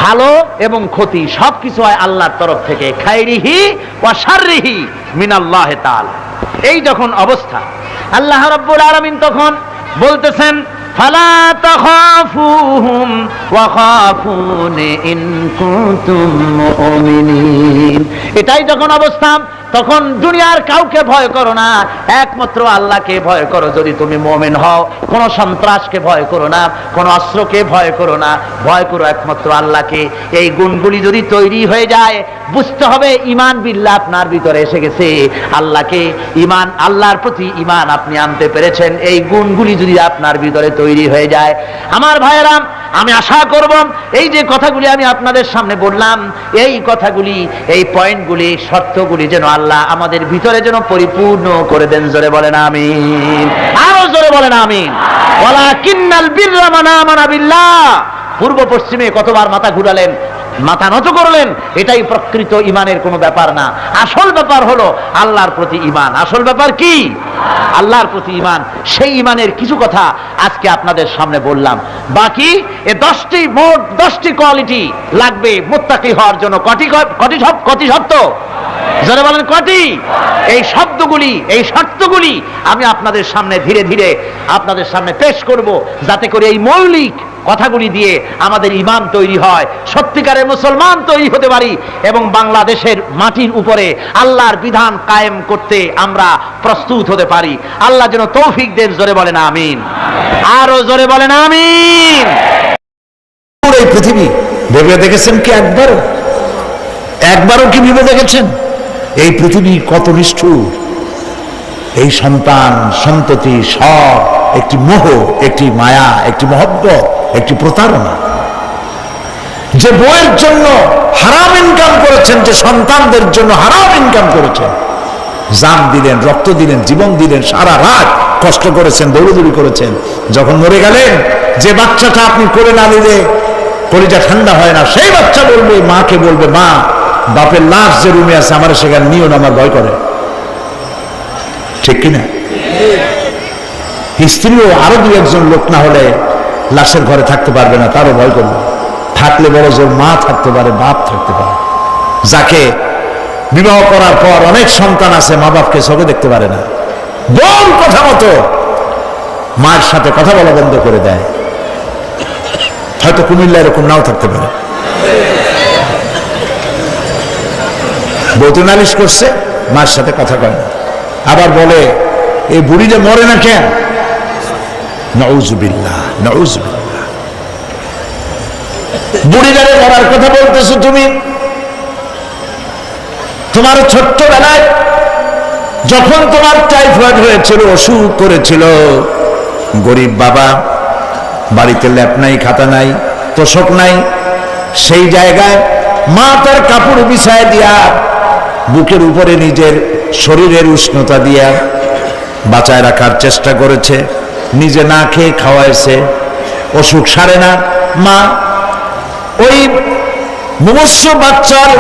ভালো এবং ক্ষতি সবকিছু হয় আল্লাহর তরফ থেকে, খাইরিহি ওয়া শাররিহি মিনাল্লাহি তাআলা। এই যখন অবস্থা, আল্লাহ রাব্বুল আলামিন তখন বলতেছেন, ফালা তাখাফুহুম ওয়া খাফুনি ইন কুনতুম মুমিনিন। এটাই যখন অবস্থা, তখন দুনিয়ার কাউকে ভয় করো না, একমাত্র আল্লাহকে ভয় করো যদি তুমি মুমিন হও। কোন সন্ত্রাসকে ভয় করো না, কোন অস্ত্রকে ভয় করো না, ভয় করো একমাত্র আল্লাহকে। এই গুণগুলি যদি তৈরি হয়ে যায়, বুঝতে হবে ঈমান বিল্লাহ আপনার ভিতরে এসে গেছে। আল্লাহকে ঈমান, আল্লাহর প্রতি ঈমান আপনি আনতে পেরেছেন। এই গুণগুলি যদি আপনার ভিতরে তৈরি হয়ে যায়, আমার ভাইয়েরা, আমি আশা করব এই যে কথাগুলি আমি আপনাদের সামনে বললাম, এই কথাগুলি, এই পয়েন্টগুলি, শর্তগুলি যেন আল্লাহ আমাদের ভিতরে যেন পরিপূর্ণ করে দেন। জোরে বলেন আমিন। আরো জোরে বলেন আমিন। ওয়ালাকিন্নাল বিররা মান আমানা বিল্লাহ। পূর্ব পশ্চিমে কতবার মাথা ঘুরালেন, মাথা নত করলেন, এটাই প্রকৃত ঈমানের কোনো ব্যাপার না। আসল ব্যাপার হলো আল্লাহর প্রতি ঈমান। আসল ব্যাপার কি? আল্লাহর প্রতি ঈমান। সেই ঈমানের কিছু কথা আজকে আপনাদের সামনে বললাম। বাকি এই 10টি, মোট 10টি কোয়ালিটি লাগবে মুত্তাকি হওয়ার জন্য। কটি শর্ত? যারা বলেন কটি? এই শব্দগুলি, এই শর্তগুলি আমি আপনাদের সামনে ধীরে ধীরে আপনাদের সামনে পেশ করব, যাতে করে এই মৌলিক কথাগুলি দিয়ে আমাদের ঈমান তৈরি হয়, সত্যিকারের মুসলমান তৈরি হতে পারি এবং বাংলাদেশের মাটির উপরে আল্লাহর বিধান কায়েম করতে আমরা প্রস্তুত হতে পারি। আল্লাহ যেন তৌফিক দেন। জোরে বলেন আমিন। আরো জোরে বলেন আমিন। এই পৃথিবী ভেবে দেখেছেন কি? একবারও কি ভেবে দেখেছেন এই পৃথিবী কত নিষ্ঠুর? এই সন্তান সন্ততি সব একটি মোহ, একটি মায়া, একটি মহব্বত, একটি প্রতারণা। যে বউয়ের জন্য হারাম ইনকাম করেছেন, যে সন্তানদের জন্য হারাম ইনকাম করেছেন, জান দিলেন, রক্ত দিলেন, জীবন দিলেন, সারা রাত কষ্ট করেছেন, দৌড়দৌড়ি করেছেন, যখন মরে গেলেন, যে বাচ্চাটা আপনি করে না নিলে কলিজা ঠান্ডা হয় না, সেই বাচ্চা বলবে, মাকে বলবে, মা বাপের লাশ যে রুমে আছে আমার সেখানে নিও না, আমার ভয় করে। ঠিক কিনা? স্ত্রীও আরো দু একজন লোক না হলে লাশের ঘরে থাকতে পারবে না, তারও ভয় করবে। থাকলে বড় জোর মা থাকতে পারে, বাপ থাকতে পারে। যাকে বিবাহ করার পর অনেক সন্তান আছে, মা বাপকে চোখে দেখতে পারে না, বল কথা মতো মায়ের সাথে কথা বলা বন্ধ করে দেয়। হয়তো কুমিল্লা এরকম নাও থাকতে পারে। বউতে নালিশ করছে, মায়ের সাথে কথা কয় না, আবার বলে এই বুড়িটা মরে না কেন? নাউযুবিল্লাহ, নাউযুবিল্লাহ। বুড়িটারে মরার কথা বলতেছো তুমি? তোমার ছোট্টবেলায় যখন তোমার টাইফয়েড হয়েছিল, অসুখ করেছিল, গরিব বাবা, বাড়িতে ল্যাপ নাই, খাতা নাই, তোষক নাই, সেই জায়গায় মা তার কাপড় বিছায় দিয়া বুকের উপরে নিজের শরীরের উষ্ণতা দিয়া বাঁচায় রাখার চেষ্টা করেছে, নিজে না খেয়ে খাওয়াইছে, অসুখ সারে না। মা ওই মুমূর্ষু বাচ্চার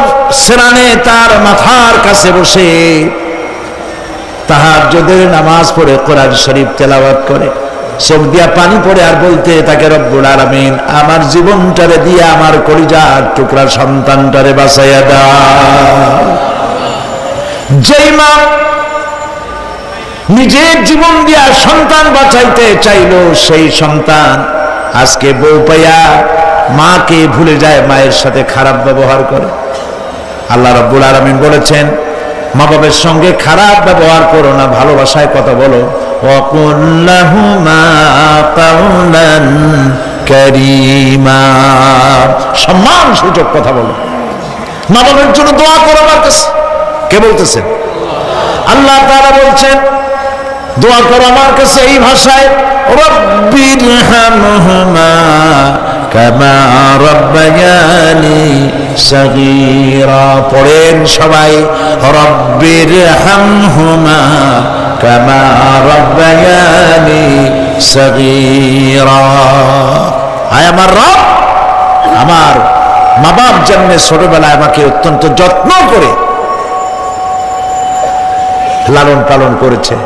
সেরানে তার মাথার কাছে বসে তাহাজ্জুদের নামাজ পড়ে কোরআন শরীফ তেলাওয়াত করে, চোখ দিয়া পানি পড়ে আর বলতে তাকে, রব্বুল আলামিন আমার জীবনটারে দিয়া আমার কলিজার টুকরা সন্তানটারে বাঁচাইয়া দাও। যেই মা নিজের জীবন দিয়া সন্তান বাঁচাইতে চাইল, সেই সন্তান আজকে বউ পাইয়া মাকে ভুলে যায়, মায়ের সাথে খারাপ ব্যবহার করে। আল্লাহ রাব্বুল আলামিন বলেছেন, মা বাবার সঙ্গে খারাপ ব্যবহার করো না, ভালোবাসায় কথা বলো। ওয়াকুল লাহুমা কাওলান কারীমা, সম্মান সূচক কথা বলো। মা বাবার জন্য দোয়া করো আমার কাছে। কে বলতেছেন? আল্লাহ তাআলা বলছেন দোয়া করো আমার কাছে এই ভাষায়, রব্বিরহামহুমা কামা রাব্বায়ানি সাগীরা। পড়েন সবাই, রব্বিরহামহুমা কামা রাব্বায়ানি সাগীরা। আয় আমার রব, আমার মা বাপ যেমনি ছোটবেলায় আমাকে অত্যন্ত যত্ন করে লালন পালন করেছে,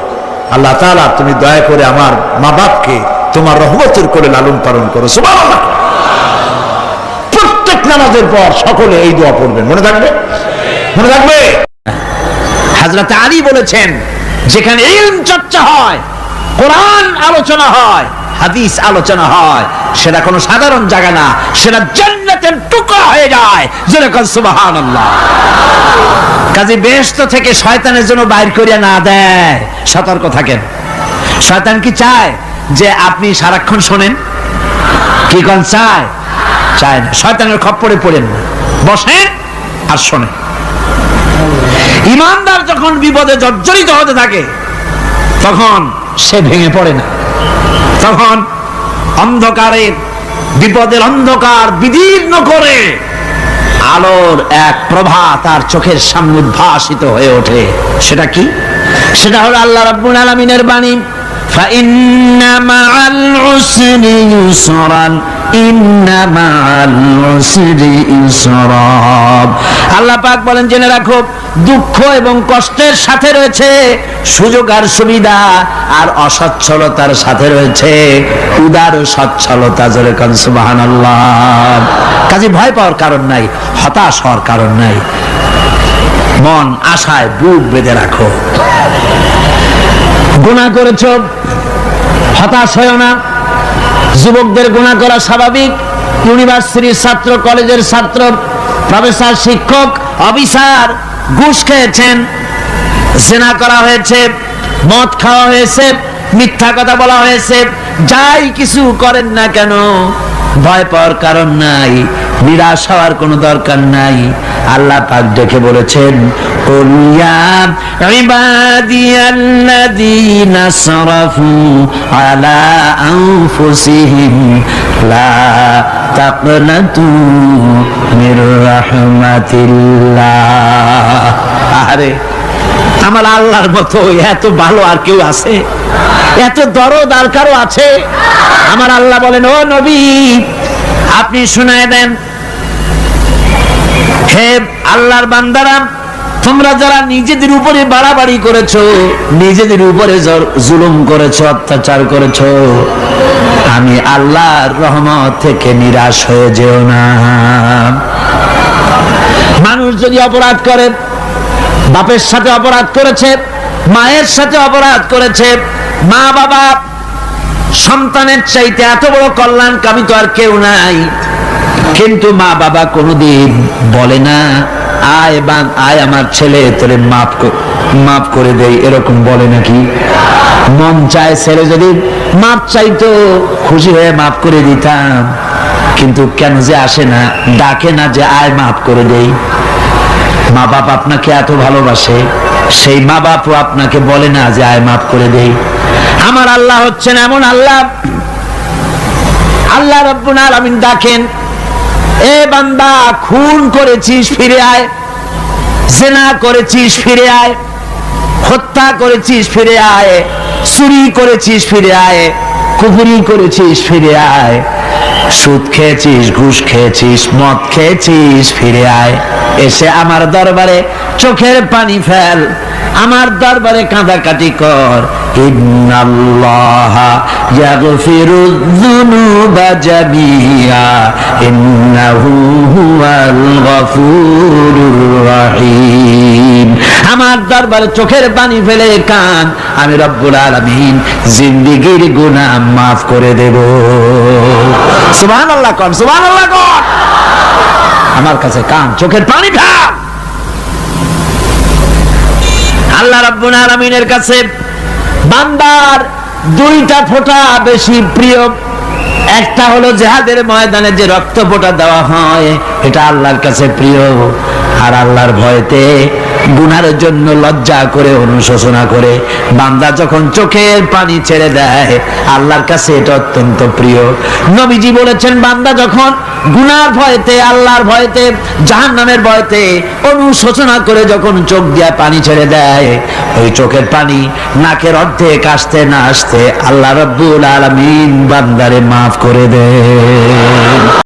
আল্লাহ তাআলা তুমি দয়া করে আমার মা বাপকে তোমার রহমতের করে লালন পালন করো। সুবহানাল্লাহ। প্রত্যেক নামাজের পর সকলে এই দোয়া পড়বেন, মনে থাকবে? মনে থাকবে? হযরত আলী বলেছেন, যেখানে ইলম চর্চা হয়, কোরআন আলোচনা হয়, হাদিস আলোচনা হয়, সেটা কোনো সাধারণ জায়গা না, সেটা জান্নাতের টুকরা হয়ে যায়। যেরকম সুবহানাল্লাহ। কাজে বেহেশত থেকে শয়তানের জন্য বাইর করিয়া না দেয়, সতর্ক থাকেন। শয়তান কি চায় যে আপনি সারাক্ষণ শোনেন? কি কোন চায়? চায় না। শয়তানের খপ্পরে পড়েন না, বসেন আর শোনেন। ইমানদার যখন বিপদে জর্জরিত হতে থাকে তখন সে ভেঙে পড়ে না, তখন অন্ধকারের বিপদের অন্ধকার বিদীর্ণ করে আলোর এক প্রভা তার চোখের সামনে উদ্ভাসিত হয়ে ওঠে। সেটা কি? সেটা হলো আল্লাহ রাব্বুল আলামিনের বাণী, ফাইন্না মাআল উসরি ইউসরান, ইন্না মাআল উসরি ইউসরা। আল্লাহ পাক বলেন, জেনে রাখো, দুঃখ এবং কষ্টের সাথে রয়েছে সুযোগ আর সুবিধা, আর অসচ্ছলতার সাথে রয়েছে উদার সচ্ছলতা। জোরে কান সুবহানাল্লাহ। কাজে ভয় পাওয়ার কারণ নাই, হতাশ হওয়ার কারণ নাই। মন আশায় বুক বেঁধে রাখো। গুনাহ করেছো, হতাশ হয়ো না। যুবকদের গুনাহ করা স্বাভাবিক। ইউনিভার্সিটির ছাত্র, কলেজের ছাত্র, প্রফেসর, শিক্ষক, অফিসার ঘুষ খেয়েছেন, জিনা করা হয়েছে, মদ খাওয়া হয়েছে, মিথ্যা কথা বলা হয়েছে, যাই কিছু করেন না কেন ভয় পাওয়ার কারণ নাই, নিরাশ হওয়ার কোনো দরকার নাই। আল্লাহ পাক ডেকে বলেছেন, কুল ইয়া ইবাদিয়াল্লাযীনা সারাফু আলা আনফুসিহিম লা তাকনাতু মির রাহমাতিল্লাহ। আরে আমার আল্লাহর মতো এত ভালো আর কেউ আছে? এত দরদ আর কারো আছে? আমার আল্লাহ বলেন, ও নবী আপনি শুনায় দেন, হে আল্লাহর বান্দারা, তোমরা যারা নিজেদের উপরে বাড়াবাড়ি করেছো, নিজেদের উপরে জুলুম করেছো, অত্যাচার করেছো, আমি আল্লাহর রহমত থেকে নিরাশ হয়ে যেও না। মানুষ যদি অপরাধ করে, বাপের সাথে অপরাধ করেছে, মায়ের সাথে অপরাধ করেছে, মা বাবা সন্তানের চাইতে এত বড় কল্যাণকামী তো আর কেউ নাই, কিন্তু মা বাবা কোনোদিন বলে না আয় আমার ছেলে তোরে মাফ করে দেই, এরকম বলে নাকি? মন চায় ছেলে যদি মাপ চাইতো, খুশি হয়ে মাফ করে দিতাম, কিন্তু কেন যে আসে না, ডাকে না যে আয় মাফ করে দেই। মা বাপ আপনাকে এত ভালোবাসে, সেই মা বাপও আপনাকে বলে না যে আয় মাফ করে দেই। আমার আল্লাহ হচ্ছেন এমন আল্লাহ, আল্লাহ রাব্বুল আলামিন ডাকেন, এ বান্দা খুন করেছিস ফিরে আয়, জিনা করেছিস ফিরে আয়, হত্যা করেছিস ফিরে আয়, চুরি করেছিস ফিরে আয়, কুফরি করেছিস ফিরে আয়, সুদ খেয়েছিস, ঘুষ খেয়েছিস, মদ খেয়েছিস ফিরে আয়, এসে আমার দরবারে চোখের পানি ফেল, আমার দরবারে কাঁদাকাটি কর, ইন্নাল্লাহা ইয়াগফিরুয যুনুবা জামিআ ইন্নাহু হুয়াল গফুরুর রহিম। আমার দরবারে চোখের পানি ফেলে কান, আমি রব্বুল আলামিন জিন্দেগীর গুনাহ মাফ করে দেব। সুবহানাল্লাহ কোন, সুবহানাল্লাহ কোন। আমার কাছে কান, চোখের পানি ফেল। আল্লাহ রাব্বুল আলামিনের কাছে বান্দার দুইটা ফোঁটা বেশি প্রিয়। একটা হলো জিহাদের ময়দানে যে রক্ত ফোঁটা দেওয়া হয়, এটা আল্লাহর কাছে প্রিয়। আর আল্লাহর ভয়তে গুনাহের জন্য লজ্জা করে অনুশোচনা করে বান্দা যখন চোখের পানি ছেড়ে দেয়, আল্লাহর কাছে এটা অত্যন্ত প্রিয়। নবীজি বলেছেন, বান্দা যখন গুনার ভয়তে, আল্লাহর ভয়তে, জাহান্নামের ভয়তে অনুশোচনা করে যখন চোখ দিয়া পানি ছেড়ে দেয়, ওই চোখের পানি নাকের অর্ধেক আসতে না আসতে আল্লাহ রাব্বুল আলামিন বান্দারে মাফ করে দেয়।